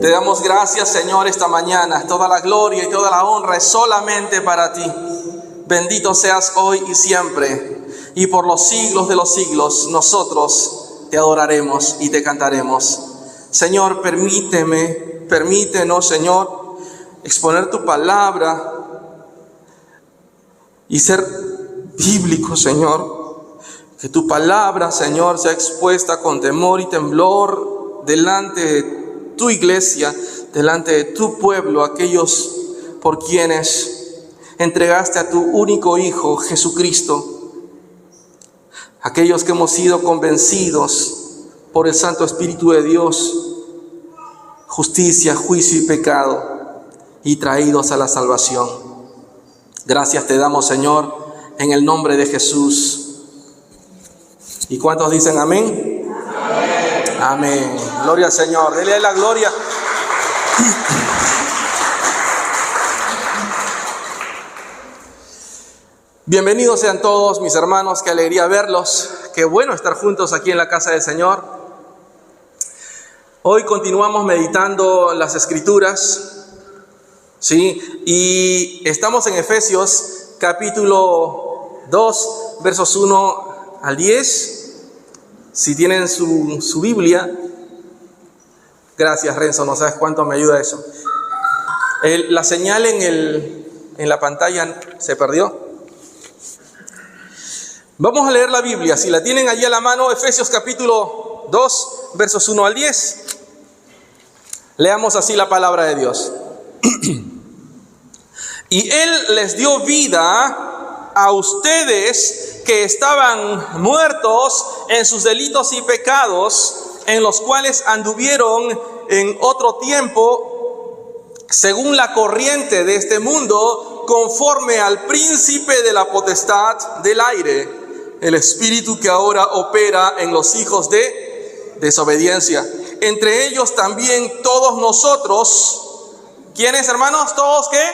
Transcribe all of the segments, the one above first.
Te damos gracias, Señor, esta mañana. Toda la gloria y toda la honra es solamente para ti. Bendito seas hoy y siempre. Y por los siglos de los siglos, nosotros te adoraremos y te cantaremos. Señor, permítenos, Señor, exponer tu palabra y ser bíblico, Señor. Que tu palabra, Señor, sea expuesta con temor y temblor delante de tu iglesia, delante de tu pueblo, aquellos por quienes entregaste a tu único Hijo, Jesucristo. Aquellos que hemos sido convencidos por el Santo Espíritu de Dios, justicia, juicio y pecado, y traídos a la salvación. Gracias te damos, Señor, en el nombre de Jesús. ¿Y cuántos dicen amén? Amén. Amén. Gloria al Señor. Dele la gloria. Bienvenidos sean todos mis hermanos. Qué alegría verlos. Qué bueno estar juntos aquí en la casa del Señor. Hoy continuamos meditando las Escrituras. ¿Sí? Y estamos en Efesios capítulo 2, versos 1 al 10. Si tienen su Biblia. Gracias, Renzo, no sabes cuánto me ayuda eso. La señal en la pantalla se perdió. Vamos a leer la Biblia. Si la tienen allí a la mano, Efesios capítulo 2, versos 1 al 10. Leamos así la palabra de Dios. Y Él les dio vida a ustedes que estaban muertos en sus delitos y pecados, en los cuales anduvieron en otro tiempo, según la corriente de este mundo, conforme al príncipe de la potestad del aire, el espíritu que ahora opera en los hijos de desobediencia. Entre ellos también todos nosotros, ¿quiénes, hermanos? ¿Todos qué?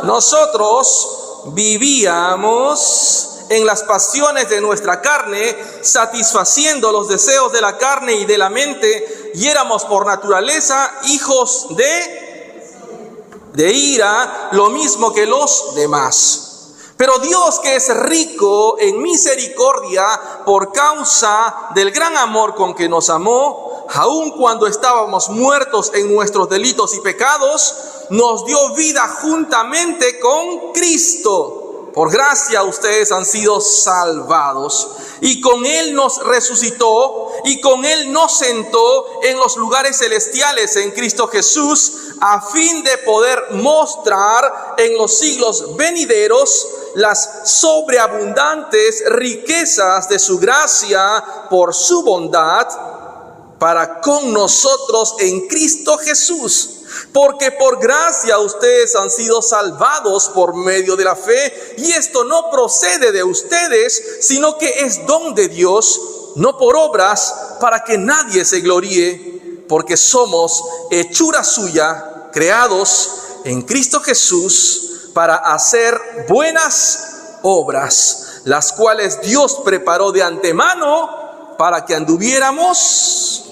Nosotros vivíamos en las pasiones de nuestra carne, satisfaciendo los deseos de la carne y de la mente, y éramos por naturaleza hijos de ira, lo mismo que los demás. Pero Dios, que es rico en misericordia, por causa del gran amor con que nos amó, aun cuando estábamos muertos en nuestros delitos y pecados, nos dio vida juntamente con Cristo. Por gracia ustedes han sido salvados, y con Él nos resucitó, y con Él nos sentó en los lugares celestiales en Cristo Jesús, a fin de poder mostrar en los siglos venideros las sobreabundantes riquezas de su gracia por su bondad para con nosotros en Cristo Jesús. Porque por gracia ustedes han sido salvados por medio de la fe, y esto no procede de ustedes, sino que es don de Dios, no por obras, para que nadie se gloríe, porque somos hechura suya, creados en Cristo Jesús para hacer buenas obras, las cuales Dios preparó de antemano para que anduviéramos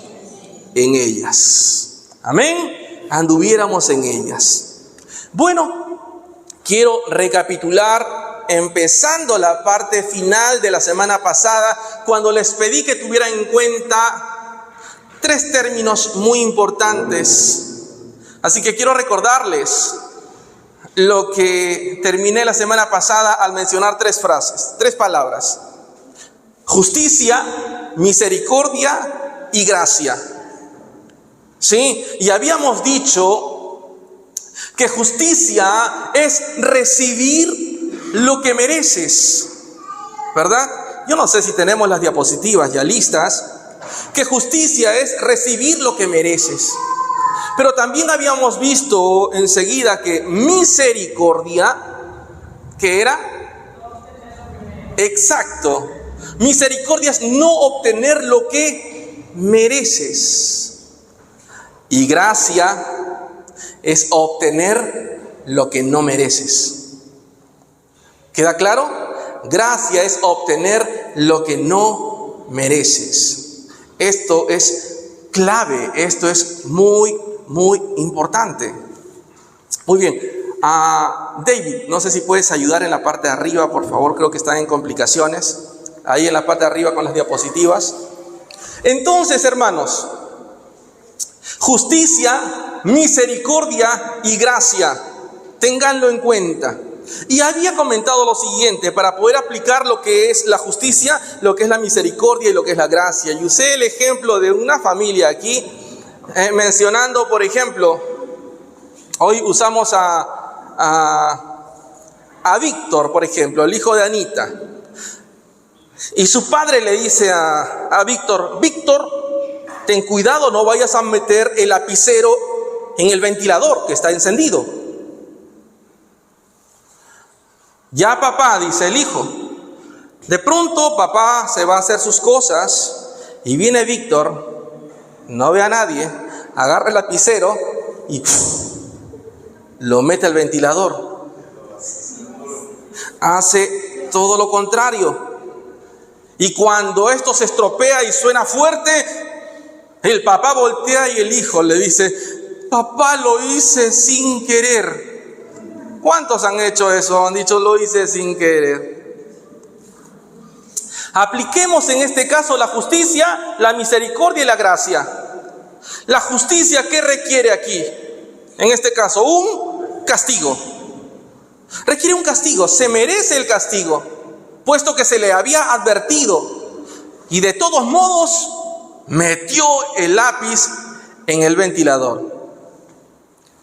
en ellas. Amén. Anduviéramos en ellas. Bueno, quiero recapitular empezando la parte final de la semana pasada, cuando les pedí que tuvieran en cuenta 3 términos muy importantes. Así que quiero recordarles lo que terminé la semana pasada al mencionar 3 frases, 3 palabras: justicia, misericordia y gracia. ¿Sí? Y habíamos dicho que justicia es recibir lo que mereces, ¿verdad? Yo no sé si tenemos las diapositivas ya listas. Que justicia es recibir lo que mereces. Pero también habíamos visto enseguida que misericordia, ¿qué era? Exacto. Misericordia es no obtener lo que mereces. Y gracia es obtener lo que no mereces. ¿Queda claro? Gracia es obtener lo que no mereces. Esto es clave, esto es muy muy importante. Muy bien. David, no sé si puedes ayudar en la parte de arriba, por favor. Creo que están en complicaciones. Ahí en la parte de arriba con las diapositivas. Entonces, hermanos, justicia, misericordia y gracia, ténganlo en cuenta. Y había comentado lo siguiente, para poder aplicar lo que es la justicia, lo que es la misericordia y lo que es la gracia. Y usé el ejemplo de una familia aquí, mencionando, por ejemplo, hoy usamos a Víctor, por ejemplo, el hijo de Anita. Y su padre le dice a Víctor, Víctor, ten cuidado, no vayas a meter el lapicero en el ventilador que está encendido. Ya papá, dice el hijo. De pronto papá se va a hacer sus cosas y viene Víctor, no ve a nadie, agarra el lapicero y lo mete al ventilador. Hace todo lo contrario. Y cuando esto se estropea y suena fuerte, el papá voltea y el hijo le dice, papá, lo hice sin querer. ¿Cuántos han hecho eso? Han dicho, lo hice sin querer. Apliquemos en este caso la justicia, la misericordia y la gracia. La justicia, ¿qué requiere aquí? En este caso, un castigo. Requiere un castigo, se merece el castigo, puesto que se le había advertido. Y de todos modos, metió el lápiz en el ventilador.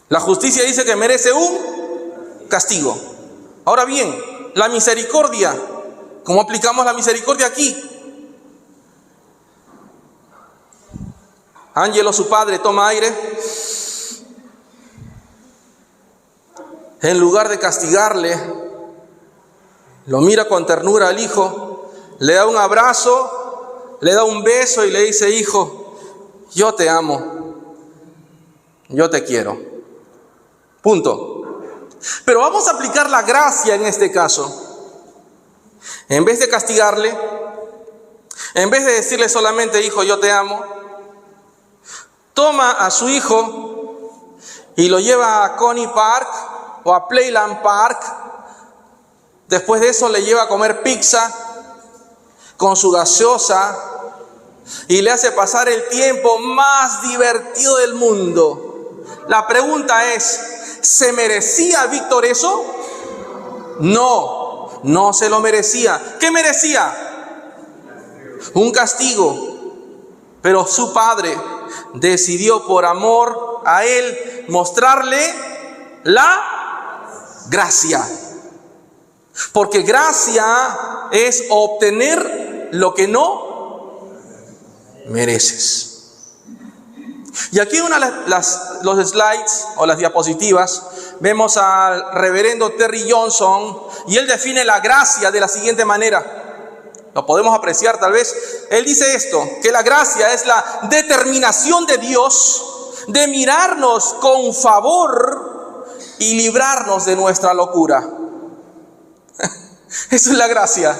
La justicia dice que merece un castigo. Ahora bien, la misericordia, ¿cómo aplicamos la misericordia aquí? Ángelo, su padre, toma aire. En lugar de castigarle, lo mira con ternura al hijo, le da un abrazo, le da un beso y le dice, hijo, yo te amo, yo te quiero. Punto. Pero vamos a aplicar la gracia en este caso. En vez de castigarle, en vez de decirle solamente, hijo, yo te amo, toma a su hijo y lo lleva a Coney Park o a Playland Park. Después de eso le lleva a comer pizza con su gaseosa y le hace pasar el tiempo más divertido del mundo. La pregunta es, ¿se merecía Víctor eso? No, no se lo merecía. ¿Qué merecía? Un castigo. Pero su padre decidió por amor a él mostrarle la gracia. Porque gracia es obtener lo que no mereces. Y aquí los slides o las diapositivas, vemos al reverendo Terry Johnson y él define la gracia de la siguiente manera. Lo podemos apreciar tal vez. Él dice esto, que la gracia es la determinación de Dios de mirarnos con favor y librarnos de nuestra locura. Eso es la gracia.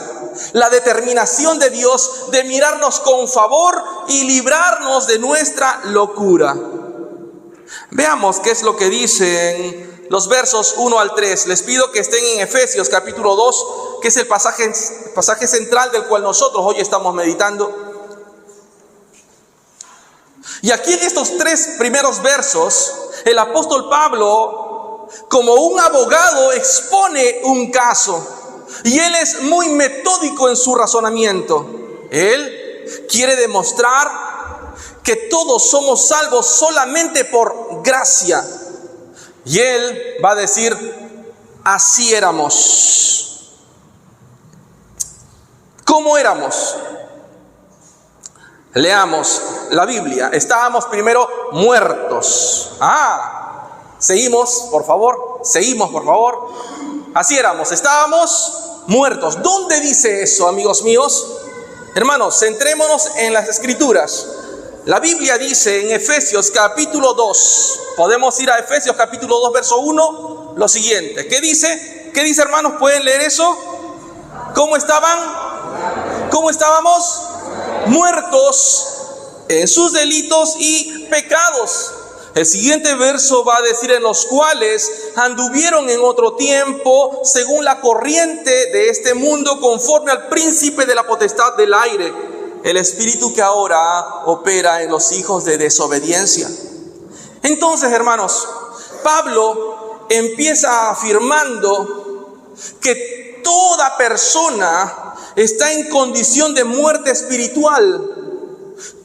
La determinación de Dios de mirarnos con favor y librarnos de nuestra locura. Veamos qué es lo que dicen los versos 1 al 3. Les pido que estén en Efesios capítulo 2, que es el pasaje central del cual nosotros hoy estamos meditando. Y aquí en estos 3 primeros versos, el apóstol Pablo, como un abogado, expone un caso. Y él es muy metódico en su razonamiento. Él quiere demostrar que todos somos salvos solamente por gracia. Y él va a decir, así éramos. ¿Cómo éramos? Leamos la Biblia. Estábamos primero muertos. Seguimos, por favor. Así éramos, estábamos muertos. ¿Dónde dice eso, amigos míos? Hermanos, centrémonos en las Escrituras. La Biblia dice en Efesios capítulo 2, podemos ir a Efesios capítulo 2, verso 1, lo siguiente. ¿Qué dice? ¿Qué dice, hermanos? ¿Pueden leer eso? ¿Cómo estaban? ¿Cómo estábamos? Muertos en sus delitos y pecados, El siguiente verso va a decir: en los cuales anduvieron en otro tiempo según la corriente de este mundo, conforme al príncipe de la potestad del aire, el espíritu que ahora opera en los hijos de desobediencia. Entonces, hermanos, Pablo empieza afirmando que toda persona está en condición de muerte espiritual.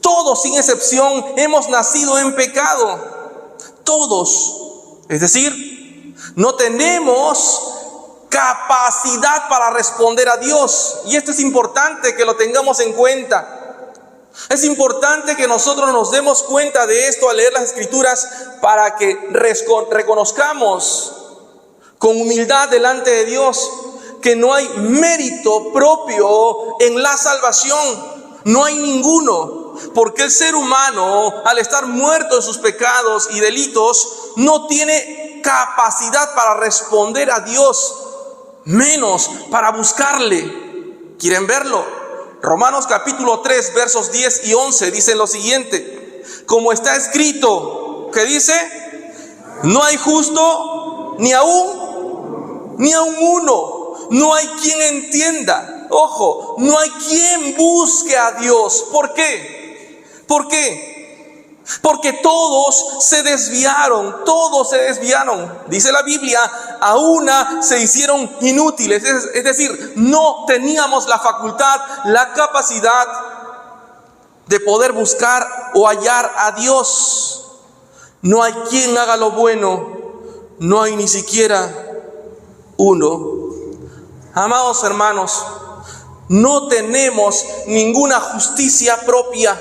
Todos, sin excepción, hemos nacido en pecado. Todos. Es decir, no tenemos capacidad para responder a Dios. Y esto es importante que lo tengamos en cuenta. Es importante que nosotros nos demos cuenta de esto al leer las Escrituras, para que reconozcamos con humildad delante de Dios que no hay mérito propio en la salvación. No hay ninguno. Porque el ser humano, al estar muerto en sus pecados y delitos, no tiene capacidad para responder a Dios, menos para buscarle. ¿Quieren verlo? Romanos capítulo 3, versos 10 y 11 dicen lo siguiente: como está escrito, ¿qué dice? No hay justo ni aún uno. No hay quien entienda. Ojo, no hay quien busque a Dios. ¿Por qué? ¿Por qué? Porque todos se desviaron. Dice la Biblia, a una se hicieron inútiles. Es decir, no teníamos la facultad, la capacidad de poder buscar o hallar a Dios. No hay quien haga lo bueno, no hay ni siquiera uno. Amados hermanos, no tenemos ninguna justicia propia.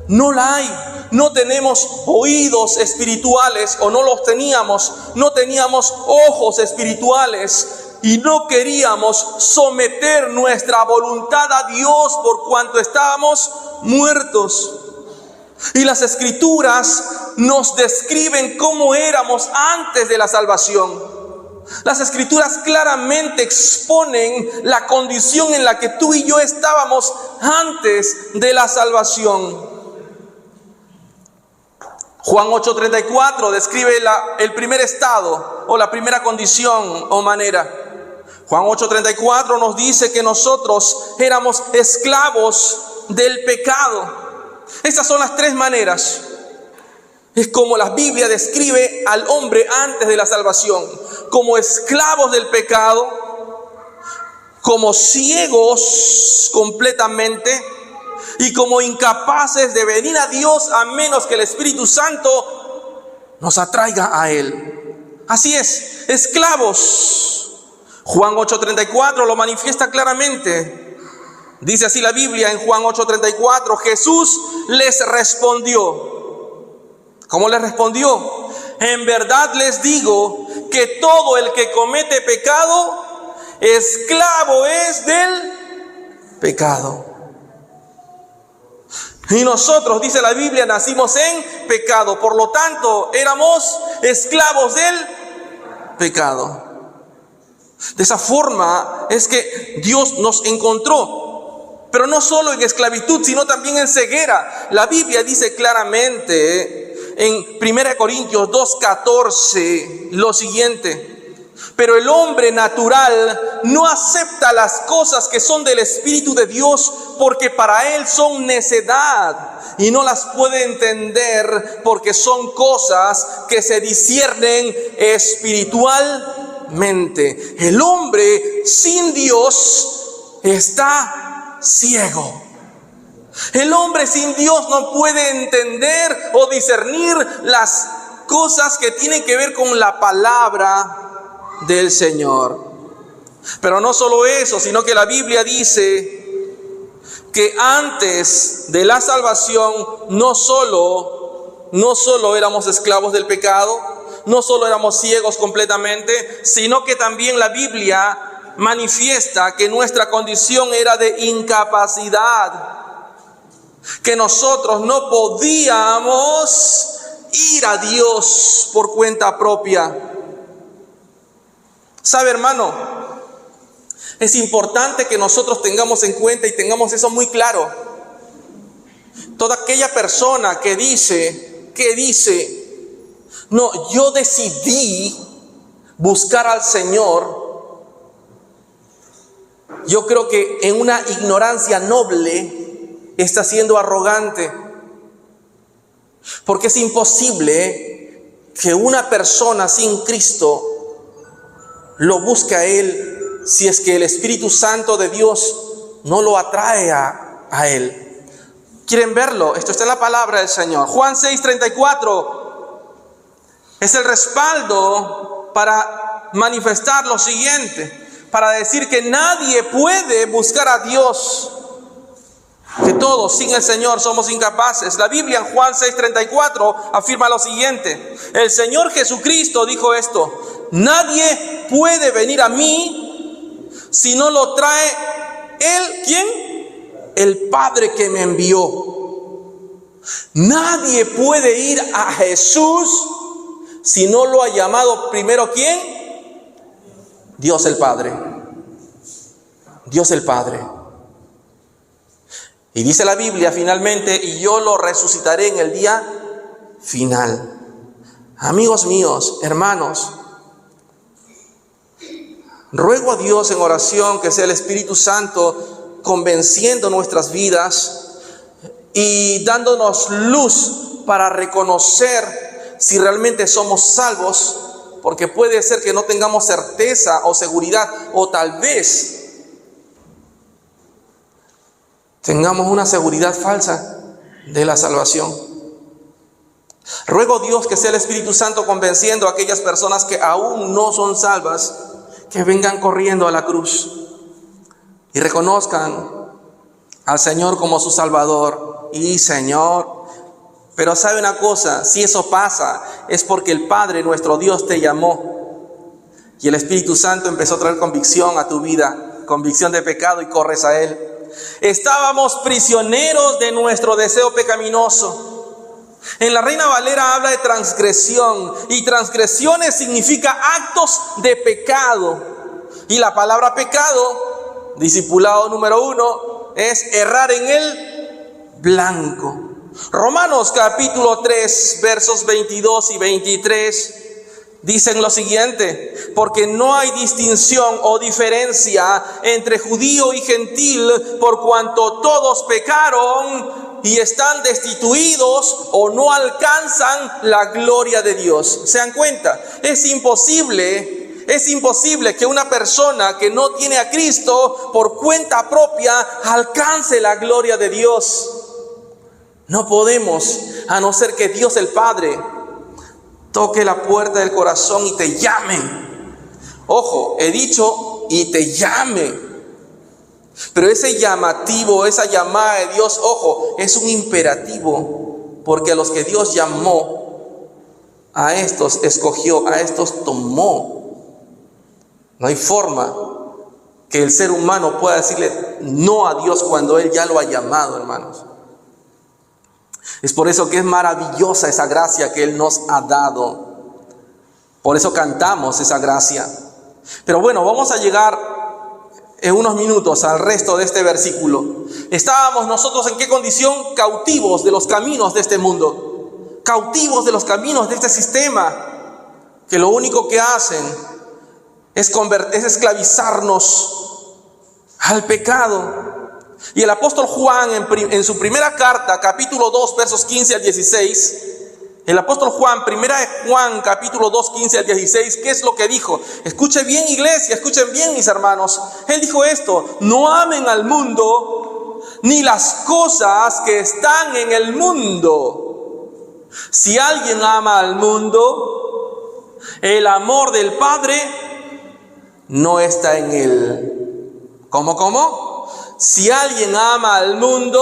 No la hay. No tenemos oídos espirituales, o no los teníamos. No teníamos ojos espirituales, y no queríamos someter nuestra voluntad a Dios por cuanto estábamos muertos. Y las Escrituras nos describen cómo éramos antes de la salvación. Las Escrituras claramente exponen la condición en la que tú y yo estábamos antes de la salvación. Juan 8:34 describe el primer estado, o la primera condición o manera. Juan 8:34 nos dice que nosotros éramos esclavos del pecado. Estas son las tres maneras. Es como la Biblia describe al hombre antes de la salvación: como esclavos del pecado, como ciegos completamente, y como incapaces de venir a Dios a menos que el Espíritu Santo nos atraiga a Él. Así es, esclavos. Juan 8:34 lo manifiesta claramente. Dice así la Biblia en Juan 8:34: Jesús les respondió. ¿Cómo les respondió? En verdad les digo que todo el que comete pecado, esclavo es del pecado. Y nosotros, dice la Biblia, nacimos en pecado. Por lo tanto, éramos esclavos del pecado. De esa forma es que Dios nos encontró. Pero no solo en esclavitud, sino también en ceguera. La Biblia dice claramente en 1 Corintios 2:14 lo siguiente: pero el hombre natural no acepta las cosas que son del Espíritu de Dios, porque para él son necedad, y no las puede entender, porque son cosas que se disciernen espiritualmente. El hombre sin Dios está ciego. El hombre sin Dios no puede entender o discernir las cosas que tienen que ver con la palabra del Señor. Pero no solo eso, sino que la Biblia dice que antes de la salvación no solo éramos esclavos del pecado, no solo éramos ciegos completamente, sino que también la Biblia manifiesta que nuestra condición era de incapacidad, que nosotros no podíamos ir a Dios por cuenta propia. ¿Sabe, hermano? Es importante que nosotros tengamos en cuenta y tengamos eso muy claro. Toda aquella persona que dice No, yo decidí buscar al Señor. Yo creo que en una ignorancia noble está siendo arrogante. Porque es imposible que una persona sin Cristo lo busque a Él si es que el Espíritu Santo de Dios no lo atrae a Él. ¿Quieren verlo? Esto está en la palabra del Señor. Juan 6:34 es el respaldo para manifestar lo siguiente, para decir que nadie puede buscar a Dios, que todos sin el Señor somos incapaces. La Biblia en Juan 6:34 afirma lo siguiente: el Señor Jesucristo dijo esto: nadie puede venir a mí si no lo trae Él, ¿quién? El Padre que me envió. Nadie puede ir a Jesús si no lo ha llamado primero, ¿quién? Dios el Padre. Dios el Padre. Y dice la Biblia finalmente: y yo lo resucitaré en el día final. Amigos míos, hermanos, ruego a Dios en oración que sea el Espíritu Santo convenciendo nuestras vidas y dándonos luz para reconocer si realmente somos salvos, porque puede ser que no tengamos certeza o seguridad, o tal vez tengamos una seguridad falsa de la salvación. Ruego a Dios que sea el Espíritu Santo convenciendo a aquellas personas que aún no son salvas, que vengan corriendo a la cruz y reconozcan al Señor como su Salvador y Señor. Pero sabe una cosa, si eso pasa es porque el Padre, nuestro Dios, te llamó y el Espíritu Santo empezó a traer convicción a tu vida, convicción de pecado, y corres a Él. Estábamos prisioneros de nuestro deseo pecaminoso. En la Reina Valera habla de transgresión, y transgresiones significa actos de pecado. Y la palabra pecado, discipulado número 1, es errar en el blanco. Romanos capítulo 3, versos 22 y 23 dicen lo siguiente: porque no hay distinción o diferencia entre judío y gentil, por cuanto todos pecaron y están destituidos o no alcanzan la gloria de Dios. ¿Se dan cuenta? Es imposible que una persona que no tiene a Cristo por cuenta propia alcance la gloria de Dios. No podemos, a no ser que Dios el Padre toque la puerta del corazón y te llame. Ojo, he dicho y te llame. Pero ese llamativo, esa llamada de Dios, ojo, es un imperativo. Porque a los que Dios llamó, a estos escogió, a estos tomó. No hay forma que el ser humano pueda decirle no a Dios cuando Él ya lo ha llamado, hermanos. Es por eso que es maravillosa esa gracia que Él nos ha dado. Por eso cantamos esa gracia. Pero bueno, vamos a llegar en unos minutos al resto de este versículo. Estábamos nosotros ¿en qué condición? Cautivos de los caminos de este mundo. Cautivos de los caminos de este sistema, que lo único que hacen es esclavizarnos al pecado. Y el apóstol Juan en su primera carta, capítulo 2, versos 15 al 16, el apóstol Juan, primera de Juan, capítulo 2, 15 al 16, ¿qué es lo que dijo? Escuchen bien, iglesia, escuchen bien, mis hermanos. Él dijo esto: no amen al mundo ni las cosas que están en el mundo. Si alguien ama al mundo, el amor del Padre no está en él. ¿Cómo? Si alguien ama al mundo,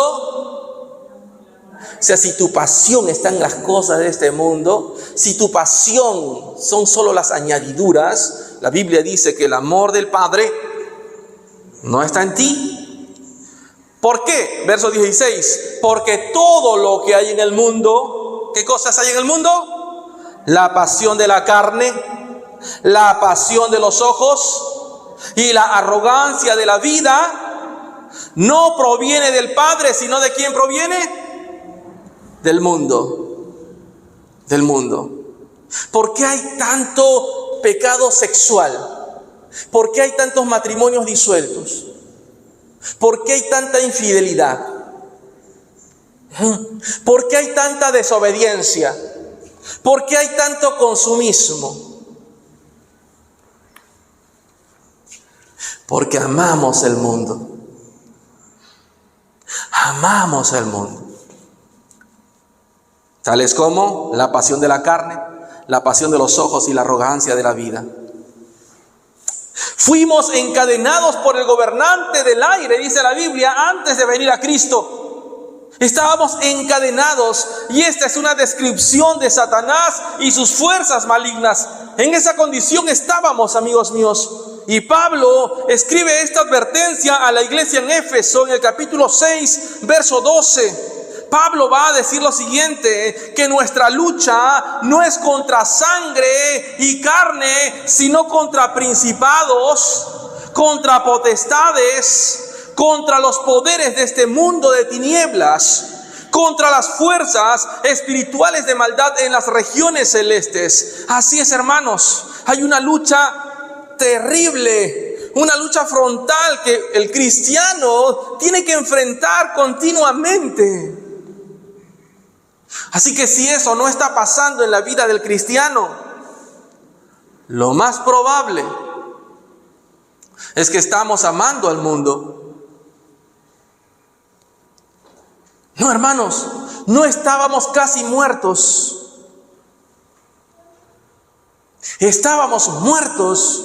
o sea, si tu pasión está en las cosas de este mundo, si tu pasión son solo las añadiduras, la Biblia dice que el amor del Padre no está en ti. ¿Por qué? Verso 16: porque todo lo que hay en el mundo, ¿qué cosas hay en el mundo? La pasión de la carne, la pasión de los ojos y la arrogancia de la vida no proviene del Padre, sino ¿de quién proviene? Del mundo. Del mundo. ¿Por qué hay tanto pecado sexual? ¿Por qué hay tantos matrimonios disueltos? ¿Por qué hay tanta infidelidad? ¿Por qué hay tanta desobediencia? ¿Por qué hay tanto consumismo? Porque amamos el mundo. Amamos el mundo. Tales como la pasión de la carne, la pasión de los ojos y la arrogancia de la vida. Fuimos encadenados por el gobernante del aire, dice la Biblia, antes de venir a Cristo. Estábamos encadenados, y esta es una descripción de Satanás y sus fuerzas malignas. En esa condición estábamos, amigos míos. Y Pablo escribe esta advertencia a la iglesia en Éfeso en el capítulo 6, verso 12. Pablo va a decir lo siguiente, que nuestra lucha no es contra sangre y carne, sino contra principados, contra potestades, contra los poderes de este mundo de tinieblas, contra las fuerzas espirituales de maldad en las regiones celestes. Así es, hermanos, hay una lucha terrible, una lucha frontal que el cristiano tiene que enfrentar continuamente. Así que si eso no está pasando en la vida del cristiano, lo más probable es que estamos amando al mundo. No, hermanos, no estábamos casi muertos. Estábamos muertos.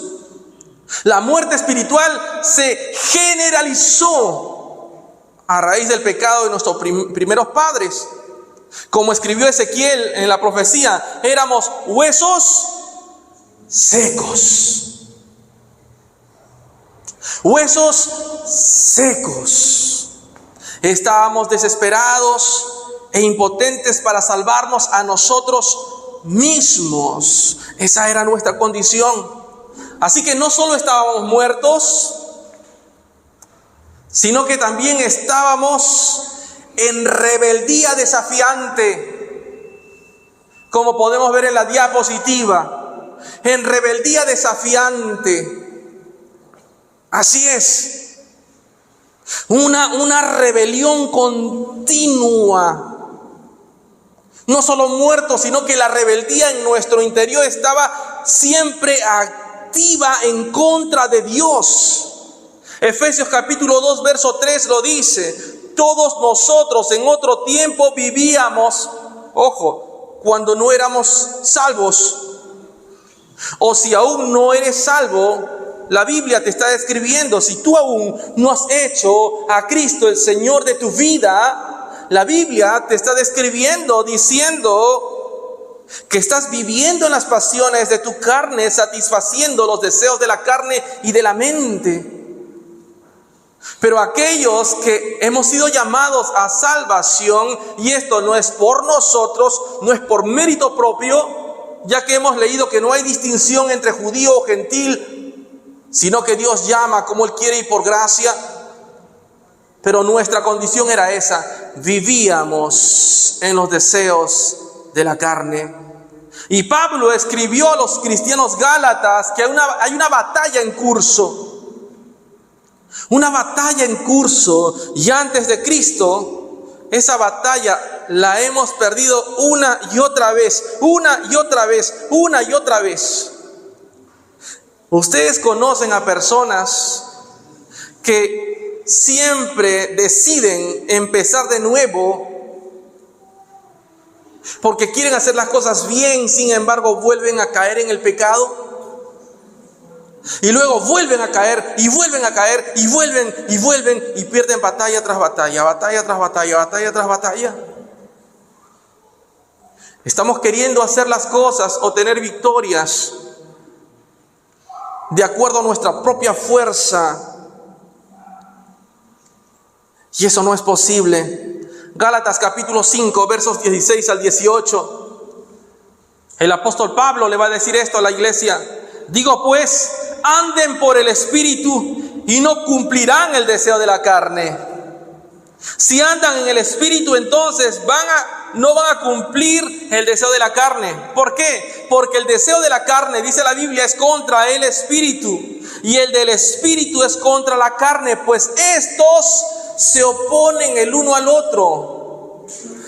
La muerte espiritual se generalizó a raíz del pecado de nuestros primeros padres. Como escribió Ezequiel en la profecía, éramos huesos secos. Huesos secos. Estábamos desesperados e impotentes para salvarnos a nosotros mismos. Esa era nuestra condición. Así que no solo estábamos muertos, sino que también estábamos en rebeldía desafiante, como podemos ver en la diapositiva, en rebeldía desafiante. Así es, una rebelión continua. No solo muertos, sino que la rebeldía en nuestro interior estaba siempre activa en contra de Dios. Efesios capítulo 2, verso 3 lo dice. Todos nosotros en otro tiempo vivíamos, ojo, cuando no éramos salvos. O si aún no eres salvo, la Biblia te está describiendo, si tú aún no has hecho a Cristo el Señor de tu vida, la Biblia te está describiendo diciendo que estás viviendo en las pasiones de tu carne, satisfaciendo los deseos de la carne y de la mente. Pero aquellos que hemos sido llamados a salvación, y esto no es por nosotros, no es por mérito propio, ya que hemos leído que no hay distinción entre judío o gentil, sino que Dios llama como Él quiere y por gracia. Pero nuestra condición era esa, vivíamos en los deseos de la carne. Y Pablo escribió a los cristianos gálatas que hay una batalla en curso. Una batalla en curso, y antes de Cristo, esa batalla la hemos perdido una y otra vez, una y otra vez, una y otra vez. Ustedes conocen a personas que siempre deciden empezar de nuevo porque quieren hacer las cosas bien, sin embargo vuelven a caer en el pecado. Y luego vuelven a caer, y vuelven a caer, y vuelven, y pierden batalla tras batalla, batalla tras batalla, batalla tras batalla. Estamos queriendo hacer las cosas o tener victorias de acuerdo a nuestra propia fuerza. Y eso no es posible. Gálatas capítulo 5, versos 16 al 18. El apóstol Pablo le va a decir esto a la iglesia. Digo pues, anden por el Espíritu y no cumplirán el deseo de la carne. Si andan en el Espíritu, entonces van a no van a cumplir el deseo de la carne. ¿Por qué? Porque el deseo de la carne, dice la Biblia, es contra el espíritu, y el del espíritu es contra la carne, pues estos se oponen el uno al otro.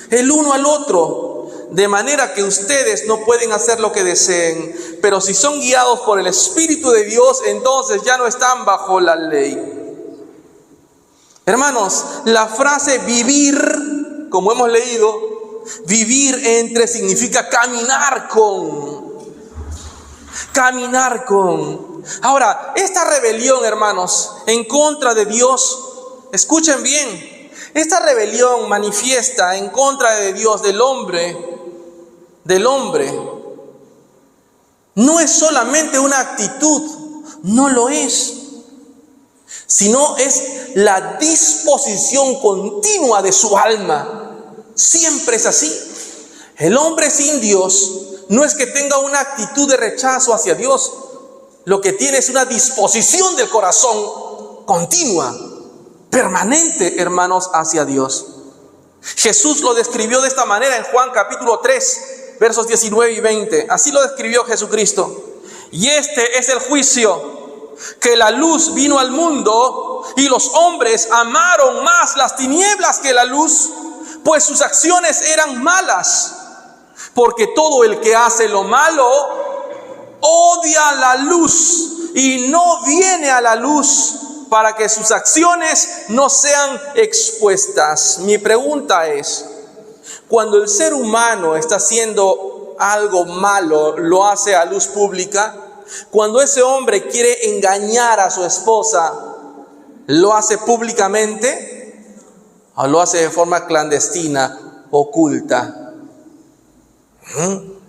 El uno al otro. De manera que ustedes no pueden hacer lo que deseen. Pero si son guiados por el Espíritu de Dios, entonces ya no están bajo la ley. Hermanos, la frase vivir, como hemos leído, vivir entre significa caminar con. Caminar con. Ahora, esta rebelión, hermanos, en contra de Dios, escuchen bien, esta rebelión manifiesta en contra de Dios del hombre, no es solamente una actitud, no lo es, sino es la disposición continua de su alma. Siempre es así. El hombre sin Dios no es que tenga una actitud de rechazo hacia Dios, lo que tiene es una disposición del corazón continua, permanente, hermanos, hacia Dios. Jesús lo describió de esta manera en Juan capítulo 3, versos 19 y 20. Así lo describió Jesucristo. Y este es el juicio, que la luz vino al mundo y los hombres amaron más las tinieblas que la luz, pues sus acciones eran malas. Porque todo el que hace lo malo odia la luz y no viene a la luz para que sus acciones no sean expuestas. Mi pregunta es, cuando el ser humano está haciendo algo malo, lo hace a luz pública. Cuando ese hombre quiere engañar a su esposa, ¿lo hace públicamente o lo hace de forma clandestina, oculta,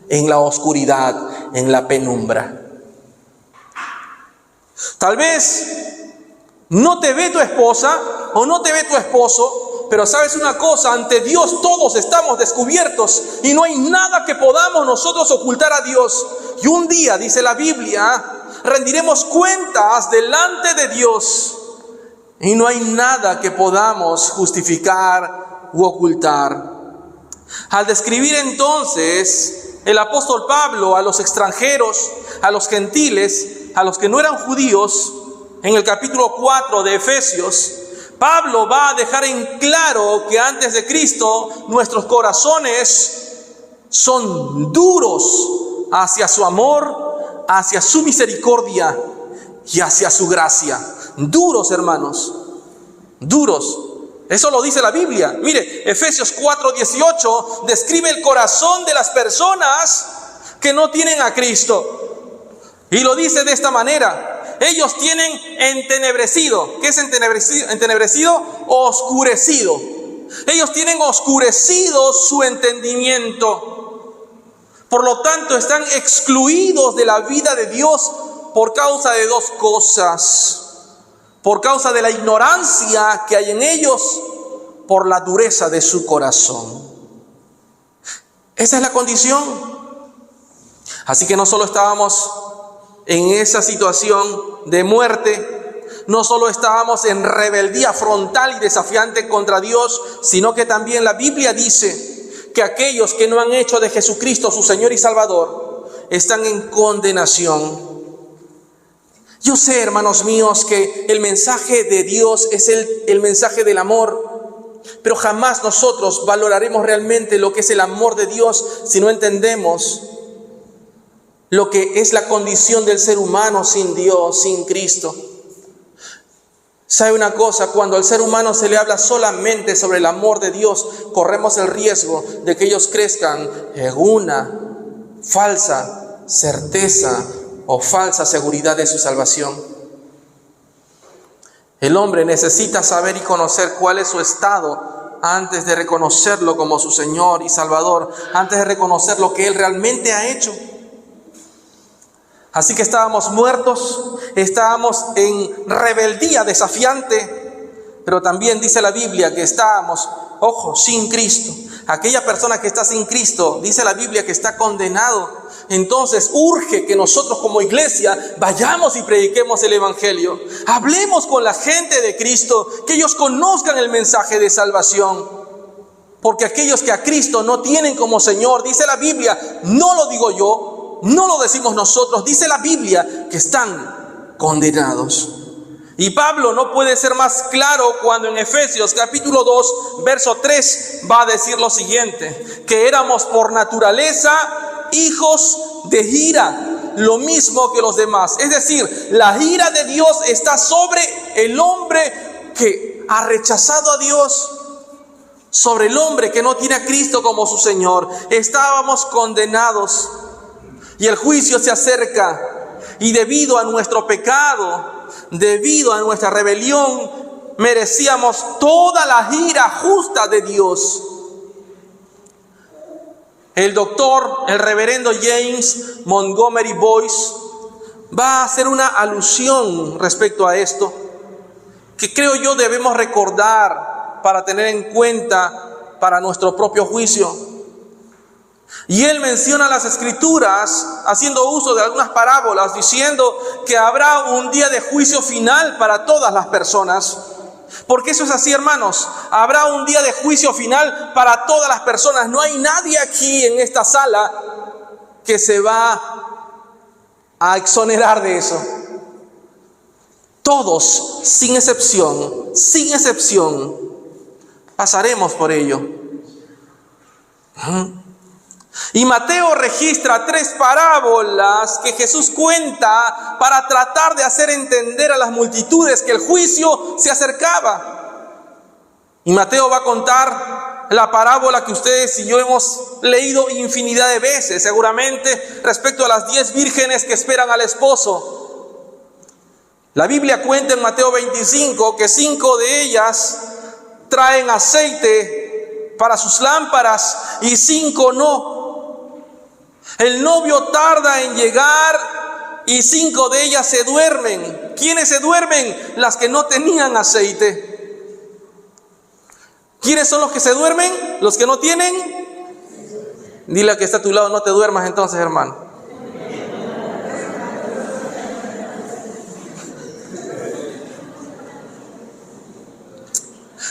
en la oscuridad, en la penumbra? Tal vez no te ve tu esposa o no te ve tu esposo, pero sabes una cosa, ante Dios todos estamos descubiertos y no hay nada que podamos nosotros ocultar a Dios. Y un día, dice la Biblia, rendiremos cuentas delante de Dios y no hay nada que podamos justificar u ocultar. Al describir entonces el apóstol Pablo a los extranjeros, a los gentiles, a los que no eran judíos, en el capítulo 4 de Efesios, Pablo va a dejar en claro que antes de Cristo nuestros corazones son duros hacia su amor, hacia su misericordia y hacia su gracia. Duros, hermanos, duros. Eso lo dice la Biblia. Mire, Efesios 4:18 describe el corazón de las personas que no tienen a Cristo. Y lo dice de esta manera. Ellos tienen entenebrecido. ¿Qué es entenebrecido? Entenebrecido, oscurecido. Ellos tienen oscurecido su entendimiento. Por lo tanto, están excluidos de la vida de Dios por causa de dos cosas. Por causa de la ignorancia que hay en ellos, por la dureza de su corazón. Esa es la condición. Así que no solo estábamos en esa situación de muerte, no solo estábamos en rebeldía frontal y desafiante contra Dios, sino que también la Biblia dice que aquellos que no han hecho de Jesucristo su Señor y Salvador están en condenación. Yo sé, hermanos míos, que el mensaje de Dios es el mensaje del amor, pero jamás nosotros valoraremos realmente lo que es el amor de Dios si no entendemos lo que es la condición del ser humano sin Dios, sin Cristo. ¿Sabe una cosa? Cuando al ser humano se le habla solamente sobre el amor de Dios, corremos el riesgo de que ellos crezcan en una falsa certeza o falsa seguridad de su salvación. El hombre necesita saber y conocer cuál es su estado antes de reconocerlo como su Señor y Salvador, antes de reconocer lo que Él realmente ha hecho. Así que estábamos muertos, estábamos en rebeldía desafiante, pero también dice la Biblia que estábamos, ojo, sin Cristo. Aquella persona que está sin Cristo, dice la Biblia que está condenado. Entonces urge que nosotros como iglesia vayamos y prediquemos el Evangelio. Hablemos con la gente de Cristo, que ellos conozcan el mensaje de salvación. Porque aquellos que a Cristo no tienen como Señor, dice la Biblia, no lo digo yo, no lo decimos nosotros, dice la Biblia que están condenados. Y Pablo no puede ser más claro cuando en Efesios capítulo 2, verso 3 va a decir lo siguiente: que éramos por naturaleza hijos de ira, lo mismo que los demás. Es decir, la ira de Dios está sobre el hombre que ha rechazado a Dios, sobre el hombre que no tiene a Cristo como su Señor. Estábamos condenados y el juicio se acerca, y debido a nuestro pecado, debido a nuestra rebelión, merecíamos toda la ira justa de Dios. El reverendo James Montgomery Boyce va a hacer una alusión respecto a esto, que creo yo debemos recordar para tener en cuenta para nuestro propio juicio. Y él menciona las Escrituras haciendo uso de algunas parábolas, diciendo que habrá un día de juicio final para todas las personas. Porque eso es así, hermanos. Habrá un día de juicio final para todas las personas. No hay nadie aquí en esta sala que se va a exonerar de eso. Todos, sin excepción, pasaremos por ello. Y Mateo registra 3 parábolas que Jesús cuenta para tratar de hacer entender a las multitudes que el juicio se acercaba. Y Mateo va a contar la parábola que ustedes y yo hemos leído infinidad de veces, seguramente, respecto a las 10 vírgenes que esperan al esposo. La Biblia cuenta en Mateo 25 que 5 de ellas traen aceite para sus lámparas y 5 no. El novio tarda en llegar y 5 de ellas se duermen. ¿Quiénes se duermen? Las que no tenían aceite. ¿Quiénes son los que se duermen? ¿Los que no tienen? Dile a que está a tu lado, no te duermas entonces, hermano.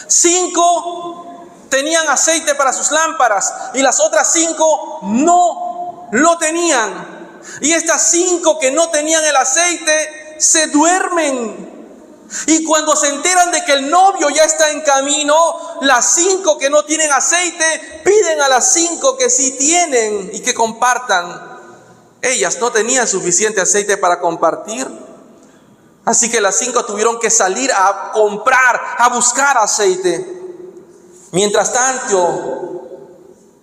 Cinco tenían aceite para sus lámparas y las otras 5 no lo tenían. Y estas 5 que no tenían el aceite se duermen. Y cuando se enteran de que el novio ya está en camino, las 5 que no tienen aceite piden a las 5 que sí tienen y que compartan. Ellas no tenían suficiente aceite para compartir. Así que las 5 tuvieron que salir a comprar, a buscar aceite. Mientras tanto,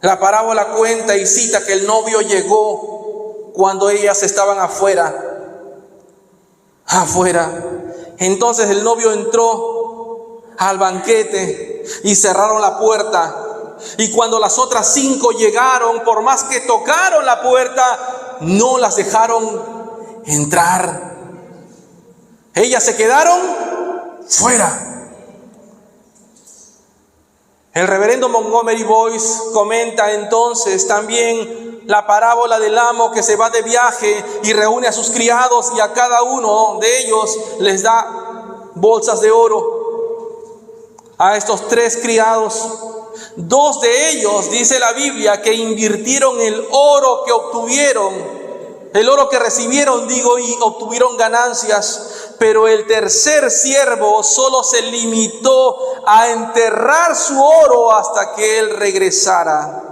la parábola cuenta y cita que el novio llegó cuando ellas estaban afuera. Entonces el novio entró al banquete y cerraron la puerta. Y cuando las otras 5 llegaron, por más que tocaron la puerta, no las dejaron entrar. Ellas se quedaron fuera. El reverendo Montgomery Boyce comenta entonces también la parábola del amo que se va de viaje y reúne a sus criados y a cada uno de ellos les da bolsas de oro. A estos 3 criados, 2 de ellos, dice la Biblia, que invirtieron el oro que obtuvieron, el oro que recibieron, y obtuvieron ganancias. Pero el tercer siervo solo se limitó a enterrar su oro hasta que él regresara.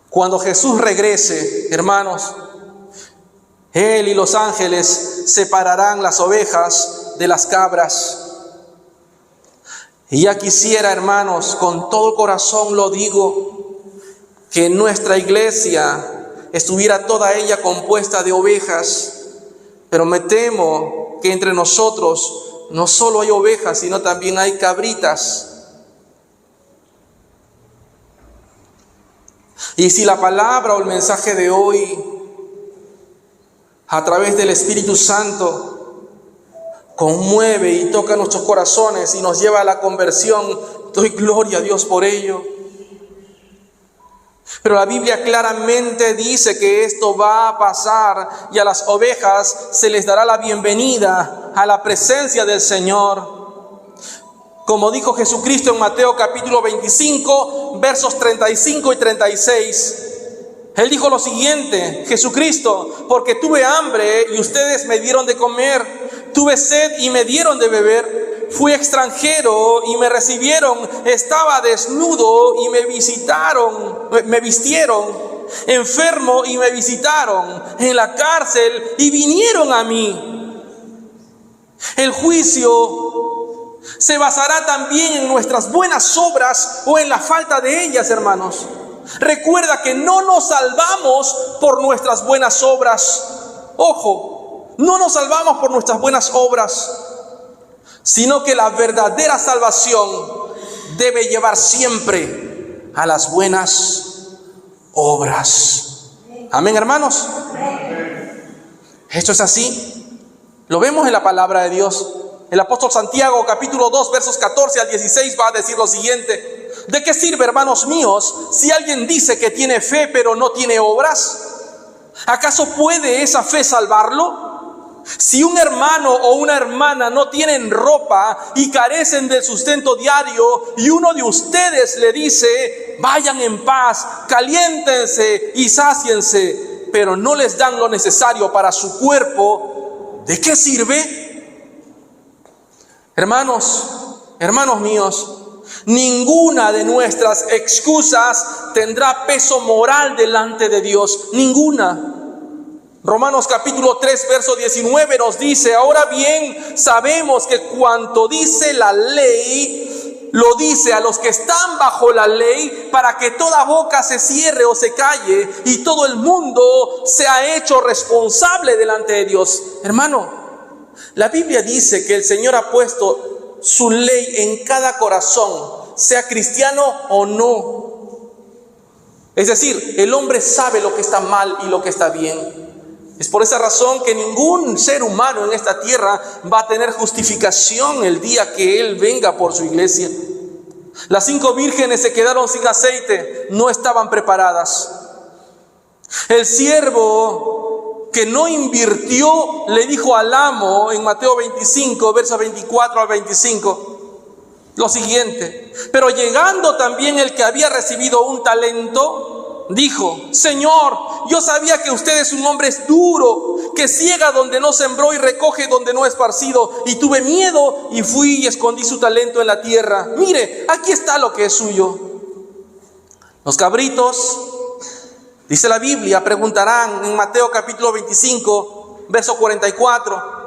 Cuando Jesús regrese, hermanos, Él y los ángeles separarán las ovejas de las cabras. Y ya quisiera, hermanos, con todo corazón lo digo, que nuestra iglesia estuviera toda ella compuesta de ovejas, pero me temo que entre nosotros no solo hay ovejas, sino también hay cabritas. Y si la palabra o el mensaje de hoy, a través del Espíritu Santo, conmueve y toca nuestros corazones y nos lleva a la conversión, doy gloria a Dios por ello. Pero la Biblia claramente dice que esto va a pasar y a las ovejas se les dará la bienvenida a la presencia del Señor. Como dijo Jesucristo en Mateo capítulo 25, versos 35 y 36. Él dijo lo siguiente, Jesucristo: porque tuve hambre y ustedes me dieron de comer, tuve sed y me dieron de beber, fui extranjero y me recibieron, estaba desnudo y me vistieron, enfermo y me visitaron, en la cárcel y vinieron a mí. El juicio se basará también en nuestras buenas obras o en la falta de ellas, hermanos. Recuerda que no nos salvamos por nuestras buenas obras. Ojo, no nos salvamos por nuestras buenas obras, sino que la verdadera salvación debe llevar siempre a las buenas obras. Amén, hermanos. Esto es así. Lo vemos en la palabra de Dios. El apóstol Santiago, capítulo 2, versos 14 al 16, va a decir lo siguiente: ¿de qué sirve, hermanos míos, si alguien dice que tiene fe pero no tiene obras? ¿Acaso puede esa fe salvarlo? Si un hermano o una hermana no tienen ropa y carecen del sustento diario, y uno de ustedes le dice: vayan en paz, caliéntense y sáciense, pero no les dan lo necesario para su cuerpo, ¿de qué sirve? Hermanos míos, ninguna de nuestras excusas tendrá peso moral delante de Dios, ninguna. Romanos capítulo 3, verso 19 nos dice: ahora bien, sabemos que cuanto dice la ley, lo dice a los que están bajo la ley, para que toda boca se cierre o se calle y todo el mundo sea hecho responsable delante de Dios. Hermano, la Biblia dice que el Señor ha puesto su ley en cada corazón, sea cristiano o no. Es decir, el hombre sabe lo que está mal y lo que está bien. Es por esa razón que ningún ser humano en esta tierra va a tener justificación el día que Él venga por su iglesia. Las 5 vírgenes se quedaron sin aceite, no estaban preparadas. El siervo que no invirtió le dijo al amo en Mateo 25, versos 24 al 25, lo siguiente: pero llegando también el que había recibido un talento, dijo: Señor, yo sabía que usted es un hombre duro, que ciega donde no sembró y recoge donde no esparcido, y tuve miedo y fui y escondí su talento en la tierra. Mire, aquí está lo que es suyo. Los cabritos, dice la Biblia, preguntarán en Mateo capítulo 25, verso 44.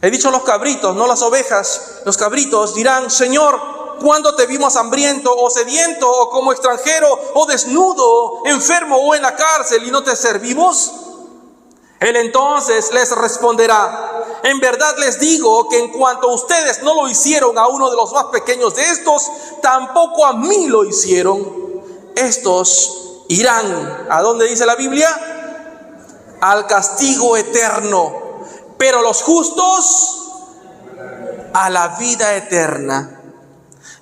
He dicho los cabritos, no las ovejas. Los cabritos dirán: Señor, ¿cuándo te vimos hambriento o sediento o como extranjero o desnudo, enfermo o en la cárcel y no te servimos? Él entonces les responderá: en verdad les digo que en cuanto ustedes no lo hicieron a uno de los más pequeños de estos, tampoco a mí lo hicieron. Estos irán, ¿a dónde dice la Biblia? Al castigo eterno, pero los justos a la vida eterna.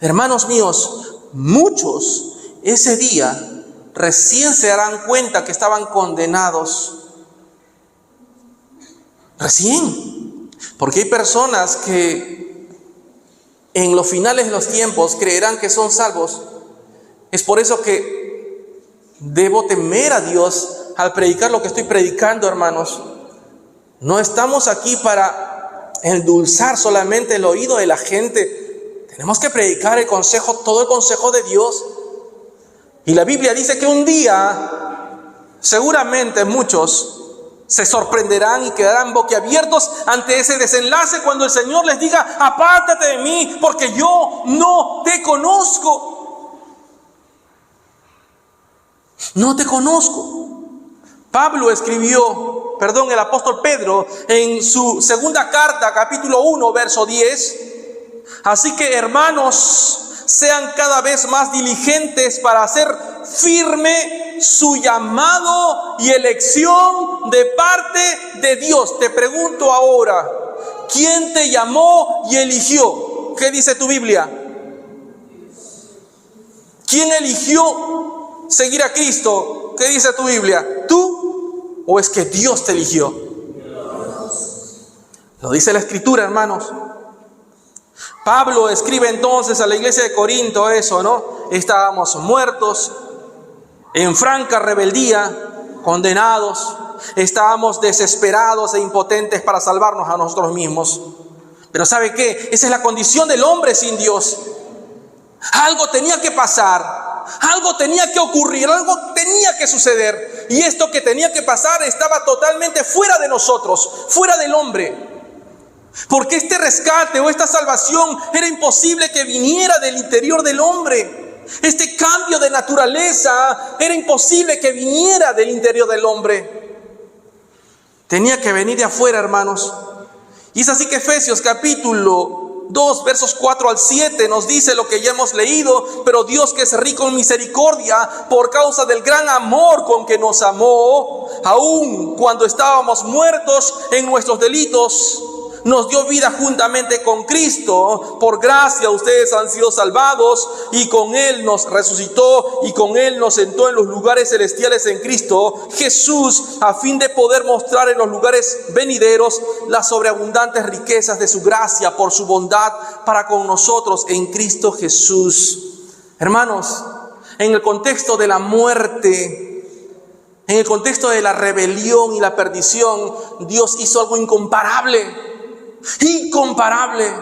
Hermanos míos, muchos ese día recién se darán cuenta que estaban condenados. Recién. Porque hay personas que en los finales de los tiempos creerán que son salvos. Es por eso que debo temer a Dios al predicar lo que estoy predicando, hermanos. No estamos aquí para endulzar solamente el oído de la gente. Tenemos que predicar el consejo, todo el consejo de Dios. Y la Biblia dice que un día, seguramente muchos se sorprenderán y quedarán boquiabiertos ante ese desenlace cuando el Señor les diga: apártate de mí, porque yo no te conozco. No te conozco. El apóstol Pedro, en su segunda carta, capítulo 1, verso 10, así que, hermanos, sean cada vez más diligentes para hacer firme su llamado y elección de parte de Dios. Te pregunto ahora, ¿quién te llamó y eligió? ¿Qué dice tu Biblia? ¿Quién eligió seguir a Cristo? ¿Qué dice tu Biblia? ¿Tú o es que Dios te eligió? Lo dice la Escritura, hermanos. Pablo escribe entonces a la iglesia de Corinto eso, ¿no? Estábamos muertos, en franca rebeldía, condenados, estábamos desesperados e impotentes para salvarnos a nosotros mismos. Pero ¿sabe qué? Esa es la condición del hombre sin Dios. Algo tenía que pasar, algo tenía que ocurrir, algo tenía que suceder. Y esto que tenía que pasar estaba totalmente fuera de nosotros, fuera del hombre. Porque este rescate o esta salvación era imposible que viniera del interior del hombre. Este cambio de naturaleza era imposible que viniera del interior del hombre. Tenía que venir de afuera, hermanos. Y es así que Efesios capítulo 2, versos 4 al 7 nos dice lo que ya hemos leído. Pero Dios, que es rico en misericordia, por causa del gran amor con que nos amó, aun cuando estábamos muertos en nuestros delitos, nos dio vida juntamente con Cristo. Por gracia ustedes han sido salvados, y con Él nos resucitó, y con Él nos sentó en los lugares celestiales en Cristo Jesús, a fin de poder mostrar en los lugares venideros las sobreabundantes riquezas de su gracia por su bondad para con nosotros en Cristo Jesús. Hermanos, en el contexto de la muerte, en el contexto de la rebelión y la perdición, Dios hizo algo incomparable. Incomparable.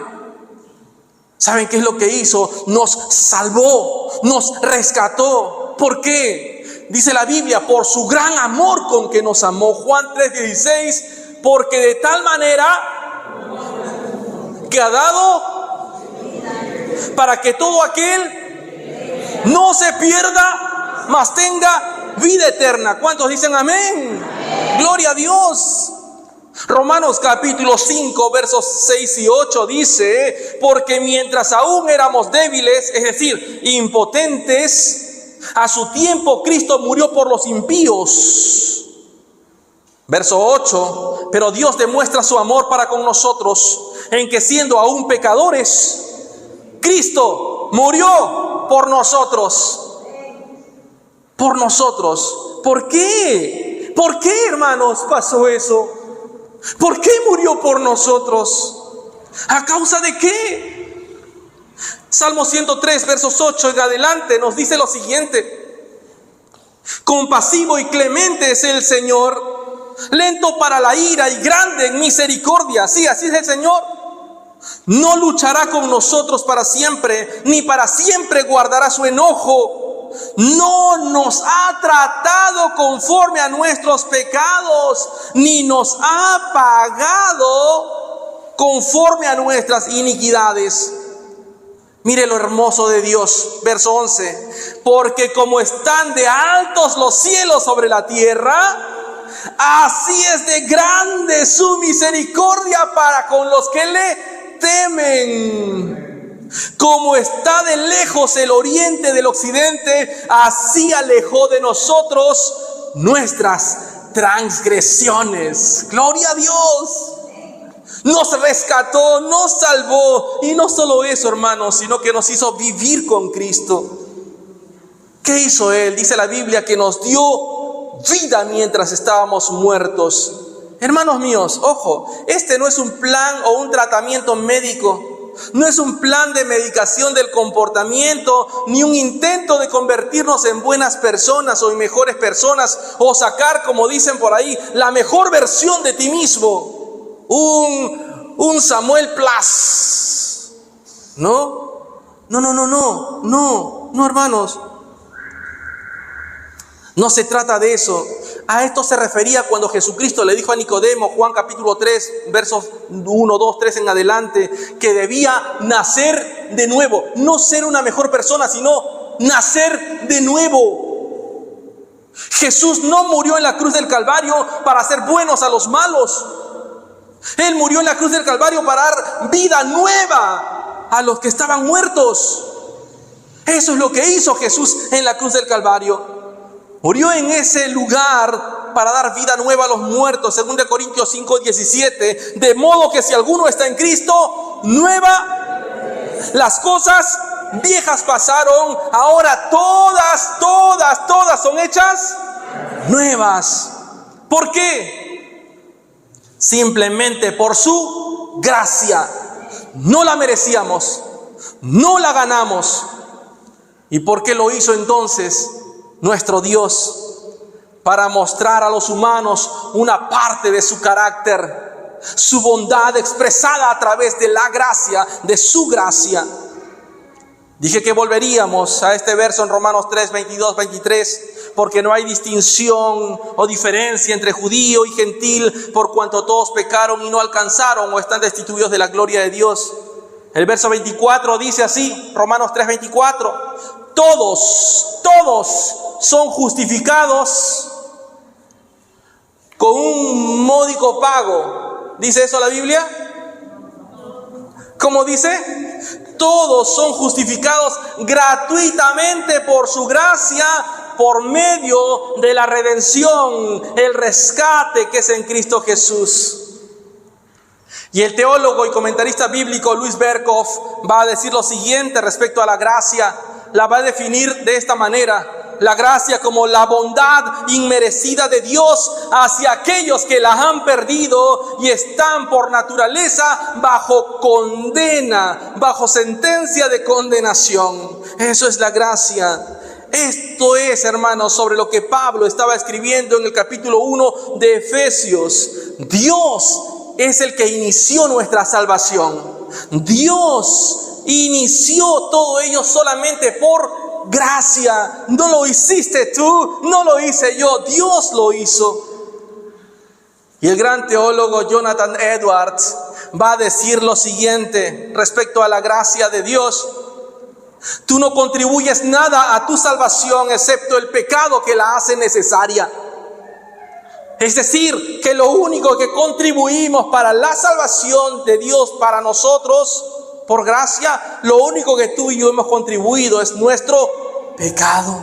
¿Saben qué es lo que hizo? Nos salvó, nos rescató. ¿Por qué? Dice la Biblia, por su gran amor con que nos amó. Juan 3:16, porque de tal manera que ha dado para que todo aquel no se pierda, mas tenga vida eterna. ¿Cuántos dicen amén? Gloria a Dios. Romanos capítulo 5, versos 6 y 8 dice: porque mientras aún éramos débiles, es decir, impotentes, a su tiempo Cristo murió por los impíos. Verso 8: pero Dios demuestra su amor para con nosotros, en que siendo aún pecadores, Cristo murió por nosotros. Por nosotros. ¿Por qué? ¿Por qué, hermanos, pasó eso? ¿Por qué murió por nosotros? ¿A causa de qué? Salmo 103, versos 8 en adelante nos dice lo siguiente: compasivo y clemente es el Señor, lento para la ira y grande en misericordia. Sí, así es el Señor. No luchará con nosotros para siempre, ni para siempre guardará su enojo. No nos ha tratado conforme a nuestros pecados, ni nos ha pagado conforme a nuestras iniquidades. Mire lo hermoso de Dios, verso 11: porque como están de altos los cielos sobre la tierra, así es de grande su misericordia para con los que le temen. Como está de lejos el oriente del occidente, así alejó de nosotros nuestras transgresiones. Gloria a Dios. Nos rescató, nos salvó. Y no solo eso, hermanos, sino que nos hizo vivir con Cristo. ¿Qué hizo Él? Dice la Biblia que nos dio vida mientras estábamos muertos. Hermanos míos, ojo, este no es un plan o un tratamiento médico. No es un plan de medicación del comportamiento, ni un intento de convertirnos en buenas personas o en mejores personas, o sacar, como dicen por ahí, la mejor versión de ti mismo. Un Samuel Plus. No, hermanos. No se trata de eso. A esto se refería cuando Jesucristo le dijo a Nicodemo, Juan capítulo 3, versos 1, 2, 3 en adelante, que debía nacer de nuevo. No ser una mejor persona, sino nacer de nuevo. Jesús no murió en la cruz del Calvario para hacer buenos a los malos. Él murió en la cruz del Calvario para dar vida nueva a los que estaban muertos. Eso es lo que hizo Jesús en la cruz del Calvario. Murió en ese lugar para dar vida nueva a los muertos, 2 Corintios 5, 17. De modo que si alguno está en Cristo, nueva, las cosas viejas pasaron, ahora todas son hechas nuevas. ¿Por qué? Simplemente por su gracia. no la merecíamos, no la ganamos. ¿Y por qué lo hizo entonces nuestro Dios? Para mostrar a los humanos una parte de su carácter, su bondad expresada a través de la gracia, de su gracia. Dije que volveríamos a este verso en Romanos 3, 22, 23, porque no hay distinción o diferencia entre judío y gentil, por cuanto todos pecaron y no alcanzaron o están destituidos de la gloria de Dios. El verso 24 dice así, Romanos 3, 24, todos son justificados con un módico pago. ¿Dice eso la Biblia? ¿Cómo dice? Todos son justificados gratuitamente por su gracia, por medio de la redención, el rescate que es en Cristo Jesús. Y el teólogo y comentarista bíblico Luis Berkhoff va a decir lo siguiente respecto a la gracia. La va a definir de esta manera: la gracia como la bondad inmerecida de Dios hacia aquellos que la han perdido y están por naturaleza bajo condena, bajo sentencia de condenación. Eso es la gracia. Esto es, hermanos, sobre lo que Pablo estaba escribiendo en el capítulo 1 de Efesios. Dios es el que inició nuestra salvación. Dios inició todo ello solamente por gracia. No lo hiciste tú, no lo hice yo, Dios lo hizo. Y el gran teólogo Jonathan Edwards va a decir lo siguiente respecto a la gracia de Dios: tú no contribuyes nada a tu salvación excepto el pecado que la hace necesaria. Es decir, que lo único que contribuimos para la salvación de Dios para nosotros, por gracia, lo único que tú y yo hemos contribuido es nuestro pecado.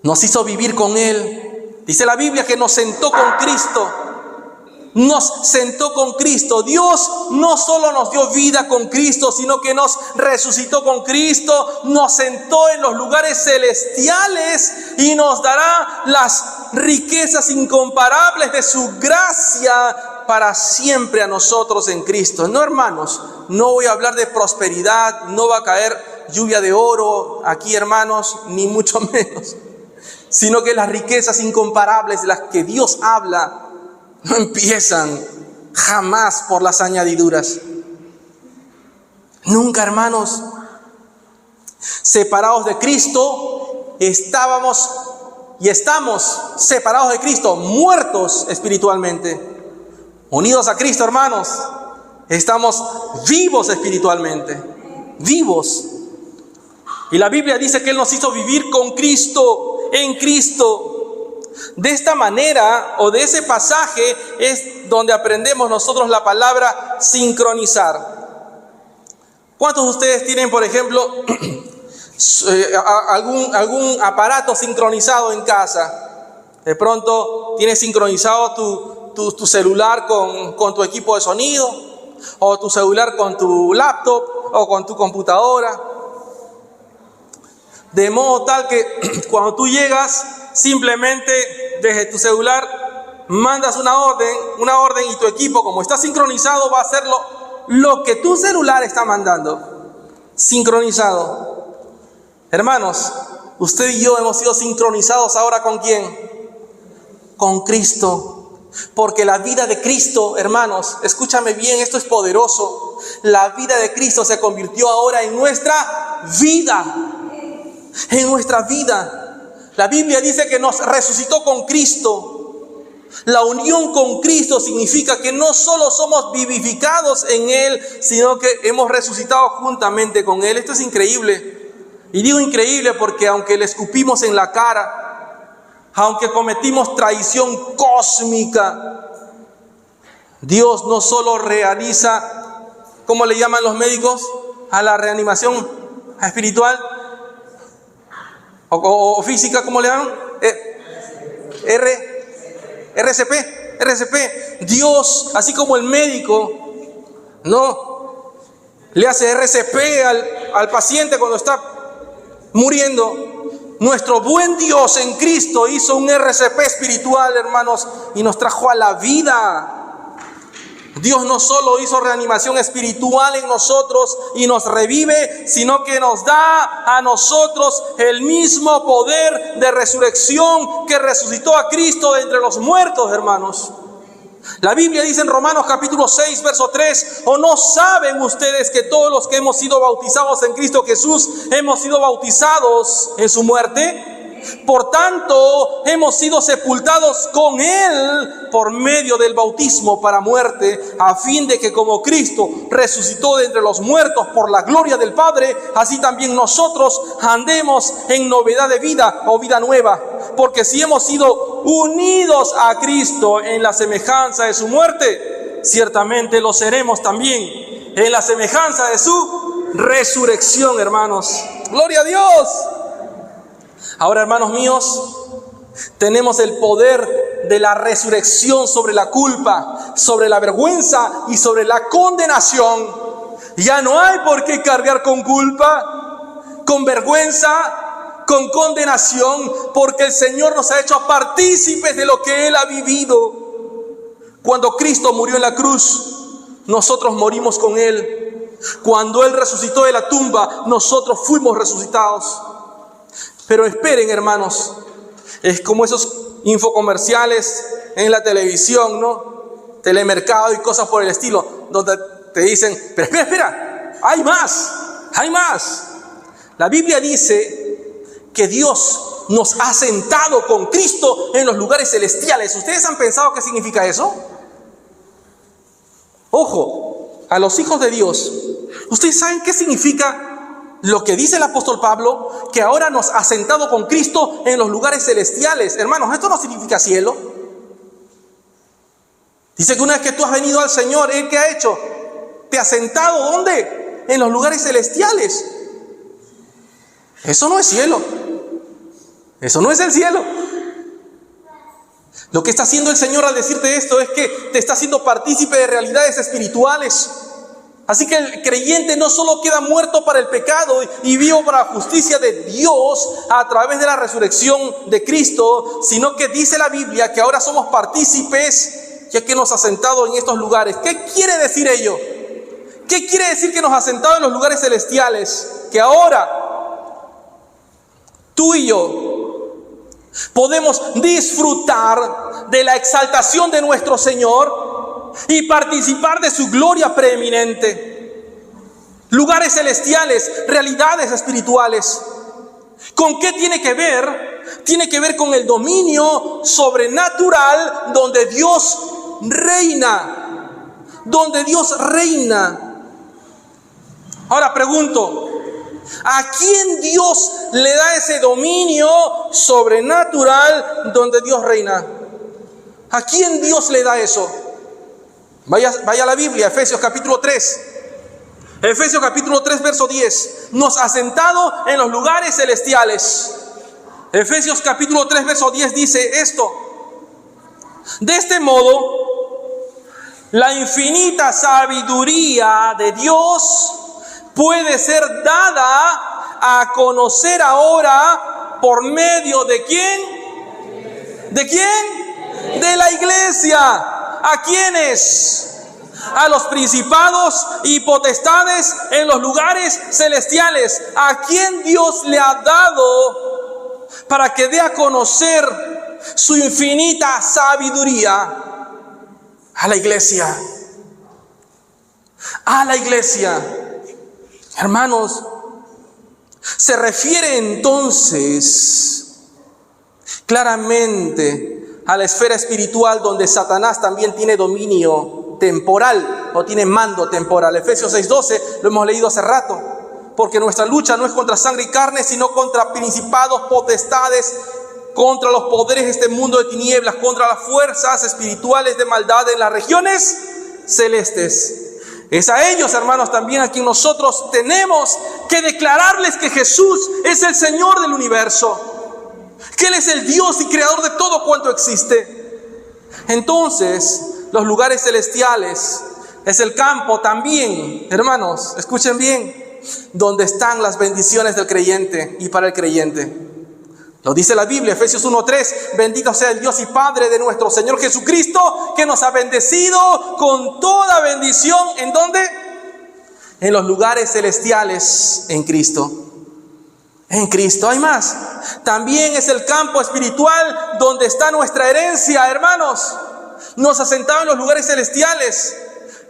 Nos hizo vivir con Él. Dice la Biblia que nos sentó con Cristo. Nos sentó con Cristo. Dios no solo nos dio vida con Cristo, sino que nos resucitó con Cristo, nos sentó en los lugares celestiales y nos dará las riquezas incomparables de su gracia para siempre a nosotros en Cristo. No, hermanos, no voy a hablar de prosperidad, no va a caer lluvia de oro aquí, hermanos, ni mucho menos, sino que las riquezas incomparables de las que Dios habla no empiezan jamás por las añadiduras. Nunca, hermanos. Separados de Cristo, estábamos y estamos separados de Cristo, muertos espiritualmente. Unidos a Cristo, hermanos, estamos vivos espiritualmente, vivos. Y la Biblia dice que Él nos hizo vivir con Cristo, en Cristo. De esta manera, o de ese pasaje, es donde aprendemos nosotros la palabra sincronizar. ¿Cuántos de ustedes tienen, por ejemplo, algún aparato sincronizado en casa? De pronto tienes sincronizado tu celular con tu equipo de sonido, o tu celular con tu laptop, o con tu computadora. De modo tal que cuando tú llegas, simplemente desde tu celular mandas una orden y tu equipo, como está sincronizado, va a hacer lo que tu celular está mandando. Sincronizado. Hermanos, usted y yo hemos sido sincronizados ahora ¿con quién? Con Cristo. Porque la vida de Cristo, hermanos, escúchame bien, esto es poderoso. La vida de Cristo se convirtió ahora en nuestra vida. En nuestra vida. La Biblia dice que nos resucitó con Cristo. La unión con Cristo significa que no solo somos vivificados en Él, sino que hemos resucitado juntamente con Él. Esto es increíble. Y digo increíble porque aunque le escupimos en la cara, aunque cometimos traición cósmica, Dios no solo realiza, ¿cómo le llaman los médicos? A la reanimación espiritual o física, ¿cómo le llaman? RCP. Dios, así como el médico, no le hace RCP al paciente cuando está muriendo. Nuestro buen Dios en Cristo hizo un RCP espiritual, hermanos, y nos trajo a la vida. Dios no solo hizo reanimación espiritual en nosotros y nos revive, sino que nos da a nosotros el mismo poder de resurrección que resucitó a Cristo de entre los muertos, hermanos. La Biblia dice en Romanos capítulo 6, verso 3, ¿o no saben ustedes que todos los que hemos sido bautizados en Cristo Jesús hemos sido bautizados en su muerte? Por tanto, hemos sido sepultados con Él por medio del bautismo para muerte, a fin de que como Cristo resucitó de entre los muertos por la gloria del Padre, así también nosotros andemos en novedad de vida o vida nueva. Porque si hemos sido unidos a Cristo en la semejanza de su muerte, ciertamente lo seremos también en la semejanza de su resurrección, hermanos. ¡Gloria a Dios! Ahora, hermanos míos, tenemos el poder de la resurrección sobre la culpa, sobre la vergüenza y sobre la condenación. Ya no hay por qué cargar con culpa, con vergüenza, con condenación, porque el Señor nos ha hecho partícipes de lo que Él ha vivido. Cuando Cristo murió en la cruz, nosotros morimos con Él. Cuando Él resucitó de la tumba, nosotros fuimos resucitados. Pero esperen, hermanos, es como esos infocomerciales en la televisión, ¿no? Telemercado y cosas por el estilo, donde te dicen, pero espera, hay más. La Biblia dice que Dios nos ha sentado con Cristo en los lugares celestiales. ¿Ustedes han pensado qué significa eso? Ojo, a los hijos de Dios, ¿ustedes saben qué significa lo que dice el apóstol Pablo, que ahora nos ha sentado con Cristo en los lugares celestiales? Hermanos, esto no significa cielo. Dice que una vez que tú has venido al Señor, ¿Él qué ha hecho? ¿Te ha sentado dónde? En los lugares celestiales. Eso no es cielo. Eso no es el cielo. Lo que está haciendo el Señor al decirte esto es que te está haciendo partícipe de realidades espirituales. Así que el creyente no solo queda muerto para el pecado y vivo para la justicia de Dios a través de la resurrección de Cristo, sino que dice la Biblia que ahora somos partícipes, ya que nos ha sentado en estos lugares. ¿Qué quiere decir ello? ¿Qué quiere decir que nos ha sentado en los lugares celestiales? Que ahora tú y yo podemos disfrutar de la exaltación de nuestro Señor y participar de su gloria preeminente. Lugares celestiales, realidades espirituales. ¿Con qué tiene que ver? Tiene que ver con el dominio sobrenatural donde Dios reina. Donde Dios reina. Ahora pregunto, ¿a quién Dios le da ese dominio sobrenatural donde Dios reina? ¿A quién Dios le da eso? Vaya a la Biblia, Efesios capítulo 3. Efesios capítulo 3, verso 10. Nos ha sentado en los lugares celestiales. Efesios capítulo 3, verso 10 dice esto. De este modo, la infinita sabiduría de Dios puede ser dada a conocer ahora por medio de ¿quién? ¿De quién? De la iglesia. ¿A quiénes? A los principados y potestades en los lugares celestiales. ¿A quién Dios le ha dado para que dé a conocer su infinita sabiduría? A la iglesia. A la iglesia. Hermanos, se refiere entonces claramente a la esfera espiritual donde Satanás también tiene dominio temporal o tiene mando temporal. Efesios 6:12 lo hemos leído hace rato. Porque nuestra lucha no es contra sangre y carne, sino contra principados, potestades, contra los poderes de este mundo de tinieblas, contra las fuerzas espirituales de maldad en las regiones celestes. Es a ellos, hermanos, también a quien nosotros tenemos que declararles que Jesús es el Señor del universo, que Él es el Dios y creador de todo cuanto existe. Entonces, los lugares celestiales es el campo también, hermanos, escuchen bien, donde están las bendiciones del creyente y para el creyente. Lo dice la Biblia, Efesios 1:3, bendito sea el Dios y Padre de nuestro Señor Jesucristo, que nos ha bendecido con toda bendición. ¿En dónde? En los lugares celestiales, en Cristo. En Cristo. Hay más. También es el campo espiritual donde está nuestra herencia, hermanos. Nos ha sentado en los lugares celestiales.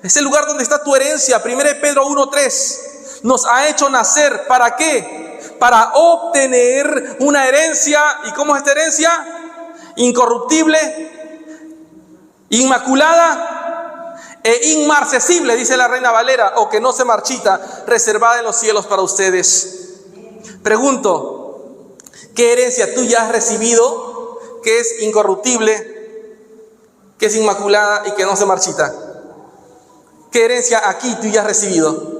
Es el lugar donde está tu herencia. 1 Pedro 1:3. Nos ha hecho nacer. ¿Para qué? Para obtener una herencia. ¿Y cómo es esta herencia? Incorruptible, inmaculada e inmarcesible, dice la Reina Valera, o que no se marchita, reservada en los cielos para ustedes. Pregunto, ¿qué herencia tú ya has recibido que es incorruptible, que es inmaculada y que no se marchita? ¿Qué herencia aquí tú ya has recibido?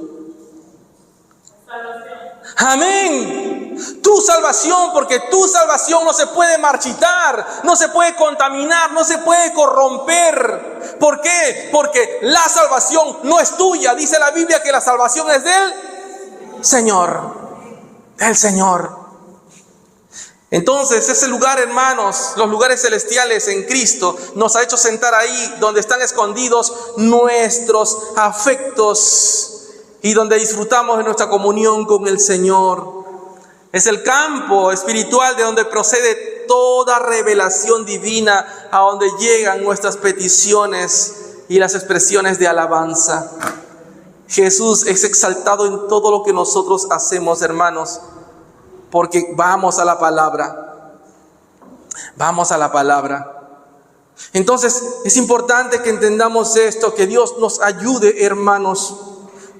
Amén. Tu salvación, porque tu salvación no se puede marchitar, no se puede contaminar, no se puede corromper. ¿Por qué? Porque la salvación no es tuya. Dice la Biblia que la salvación es del Señor. Del Señor. Entonces ese lugar, hermanos, los lugares celestiales en Cristo, nos ha hecho sentar ahí donde están escondidos nuestros afectos y donde disfrutamos de nuestra comunión con el Señor. Es el campo espiritual de donde procede toda revelación divina, a donde llegan nuestras peticiones y las expresiones de alabanza. Jesús es exaltado en todo lo que nosotros hacemos, hermanos, porque vamos a la palabra. Vamos a la palabra. Entonces es importante que entendamos esto, que Dios nos ayude, hermanos.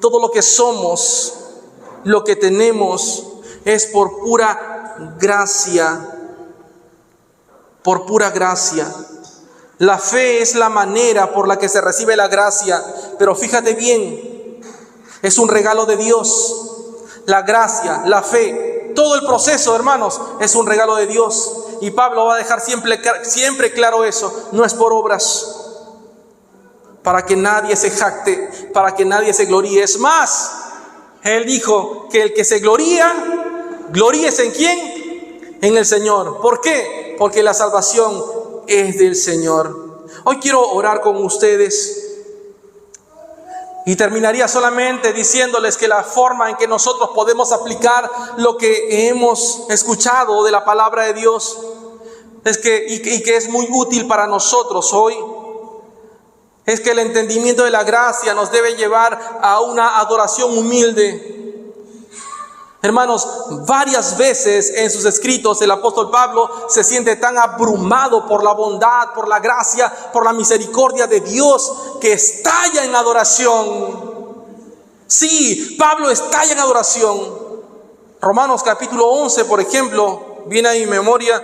Todo lo que somos, lo que tenemos, es por pura gracia. Por pura gracia. La fe es la manera por la que se recibe la gracia. Pero fíjate bien, es un regalo de Dios. La gracia, la fe, todo el proceso, hermanos, es un regalo de Dios. Y Pablo va a dejar siempre claro eso. No es por obras, para que nadie se jacte, para que nadie se gloríe. Es más, él dijo que el que se gloríese ¿en quién? En el Señor. ¿Por qué? Porque la salvación es del Señor. Hoy quiero orar con ustedes y terminaría solamente diciéndoles que la forma en que nosotros podemos aplicar lo que hemos escuchado de la palabra de Dios es que es muy útil para nosotros hoy. Es que el entendimiento de la gracia nos debe llevar a una adoración humilde. Hermanos, varias veces en sus escritos el apóstol Pablo se siente tan abrumado por la bondad, por la gracia, por la misericordia de Dios, que estalla en adoración. Sí, Pablo estalla en adoración. Romanos capítulo 11, por ejemplo, viene a mi memoria.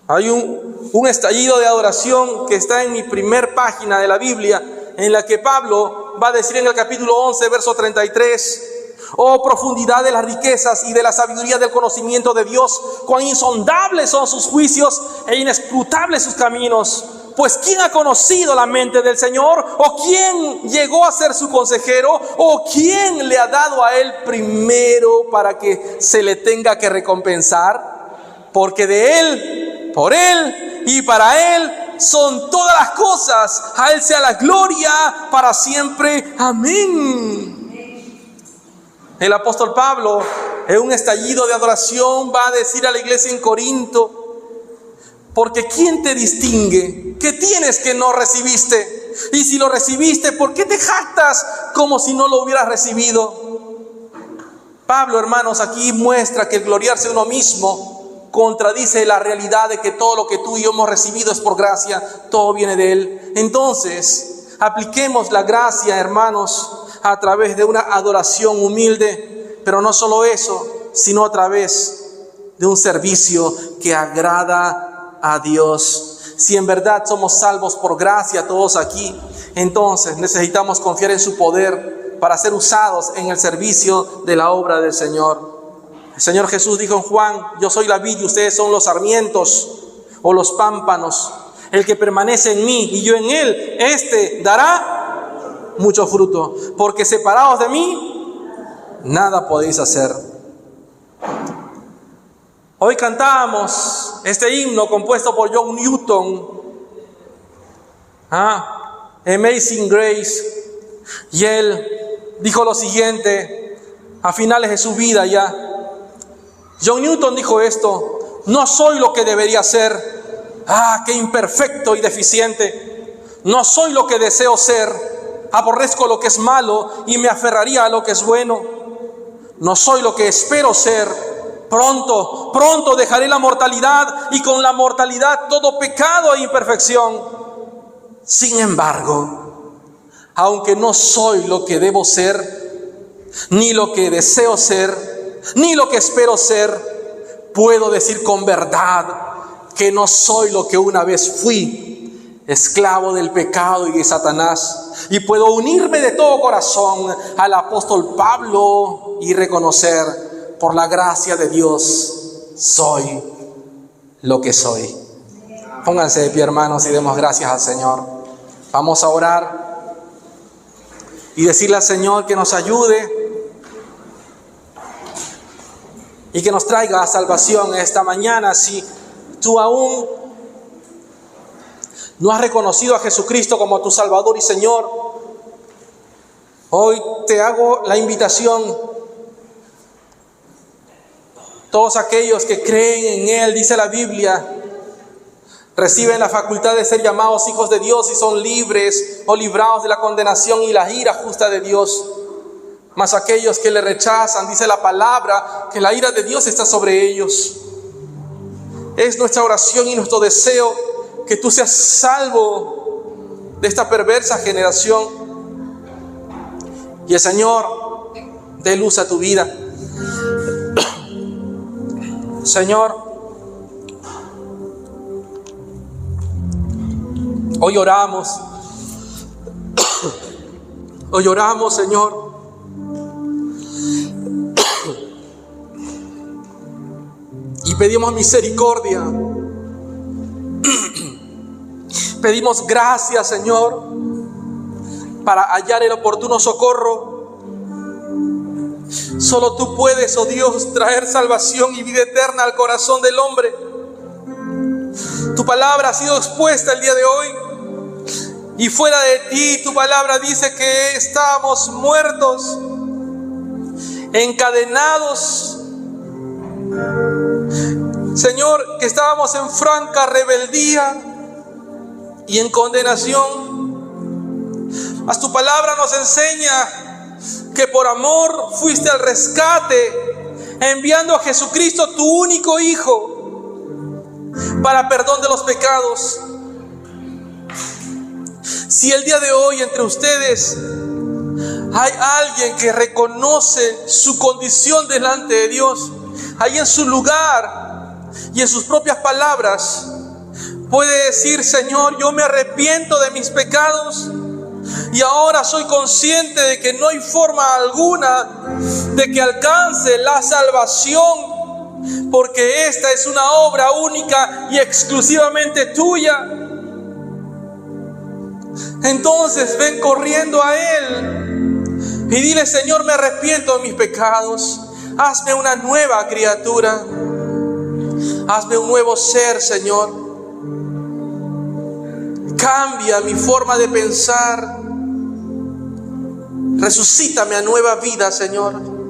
Hay un estallido de adoración que está en mi primer página de la Biblia, en la que Pablo va a decir en el capítulo 11, verso 33, oh profundidad de las riquezas y de la sabiduría del conocimiento de Dios, cuán insondables son sus juicios e inescrutables sus caminos. Pues ¿quién ha conocido la mente del Señor? ¿O quién llegó a ser su consejero? ¿O quién le ha dado a él primero para que se le tenga que recompensar? Porque de él, por él y para él son todas las cosas. A él sea la gloria para siempre. Amén. El apóstol Pablo, en un estallido de adoración, va a decir a la iglesia en Corinto: porque ¿quién te distingue? ¿Qué tienes que no recibiste? Y si lo recibiste, ¿por qué te jactas como si no lo hubieras recibido? Pablo, hermanos, aquí muestra que el gloriarse uno mismo contradice la realidad de que todo lo que tú y yo hemos recibido es por gracia, todo viene de Él. Entonces, apliquemos la gracia, hermanos, a través de una adoración humilde, pero no solo eso, sino a través de un servicio que agrada a Dios. Si en verdad somos salvos por gracia todos aquí, entonces necesitamos confiar en su poder para ser usados en el servicio de la obra del Señor. El Señor Jesús dijo en Juan: yo soy la vid y ustedes son los sarmientos o los pámpanos. El que permanece en mí y yo en él, este dará mucho fruto, porque separados de mí nada podéis hacer. Hoy cantamos este himno compuesto por John Newton, Amazing Grace, y él dijo lo siguiente a finales de su vida ya. John Newton dijo esto: no soy lo que debería ser, qué imperfecto y deficiente. No soy lo que deseo ser, aborrezco lo que es malo y me aferraría a lo que es bueno. No soy lo que espero ser, pronto dejaré la mortalidad y con la mortalidad todo pecado e imperfección. Sin embargo, aunque no soy lo que debo ser, ni lo que deseo ser, ni lo que espero ser, puedo decir con verdad que no soy lo que una vez fui, esclavo del pecado y de Satanás, y puedo unirme de todo corazón al apóstol Pablo y reconocer: por la gracia de Dios soy lo que soy. Pónganse de pie, hermanos, y demos gracias al Señor. Vamos a orar y decirle al Señor que nos ayude y que nos traiga salvación esta mañana. Si tú aún no has reconocido a Jesucristo como tu Salvador y Señor, hoy te hago la invitación. Todos aquellos que creen en Él, dice la Biblia, reciben la facultad de ser llamados hijos de Dios y son libres o librados de la condenación y la ira justa de Dios. Mas aquellos que le rechazan, dice la palabra, que la ira de Dios está sobre ellos. Es nuestra oración y nuestro deseo que tú seas salvo de esta perversa generación y el Señor dé luz a tu vida. Señor, hoy oramos, Señor, y pedimos misericordia, pedimos gracia, Señor, para hallar el oportuno socorro. Solo tú puedes, oh Dios, traer salvación y vida eterna al corazón del hombre. Tu palabra ha sido expuesta el día de hoy, y fuera de ti tu palabra dice que estamos muertos, encadenados, Señor, que estábamos en franca rebeldía y en condenación. Mas tu palabra nos enseña que por amor fuiste al rescate, enviando a Jesucristo, tu único Hijo, para perdón de los pecados. Si el día de hoy entre ustedes hay alguien que reconoce su condición delante de Dios, ahí en su lugar y en sus propias palabras, puede decir: Señor, yo me arrepiento de mis pecados y ahora soy consciente de que no hay forma alguna de que alcance la salvación, porque esta es una obra única y exclusivamente tuya. Entonces ven corriendo a Él y dile: Señor, me arrepiento de mis pecados, hazme una nueva criatura, hazme un nuevo ser, Señor. Cambia mi forma de pensar, resucítame a nueva vida, Señor.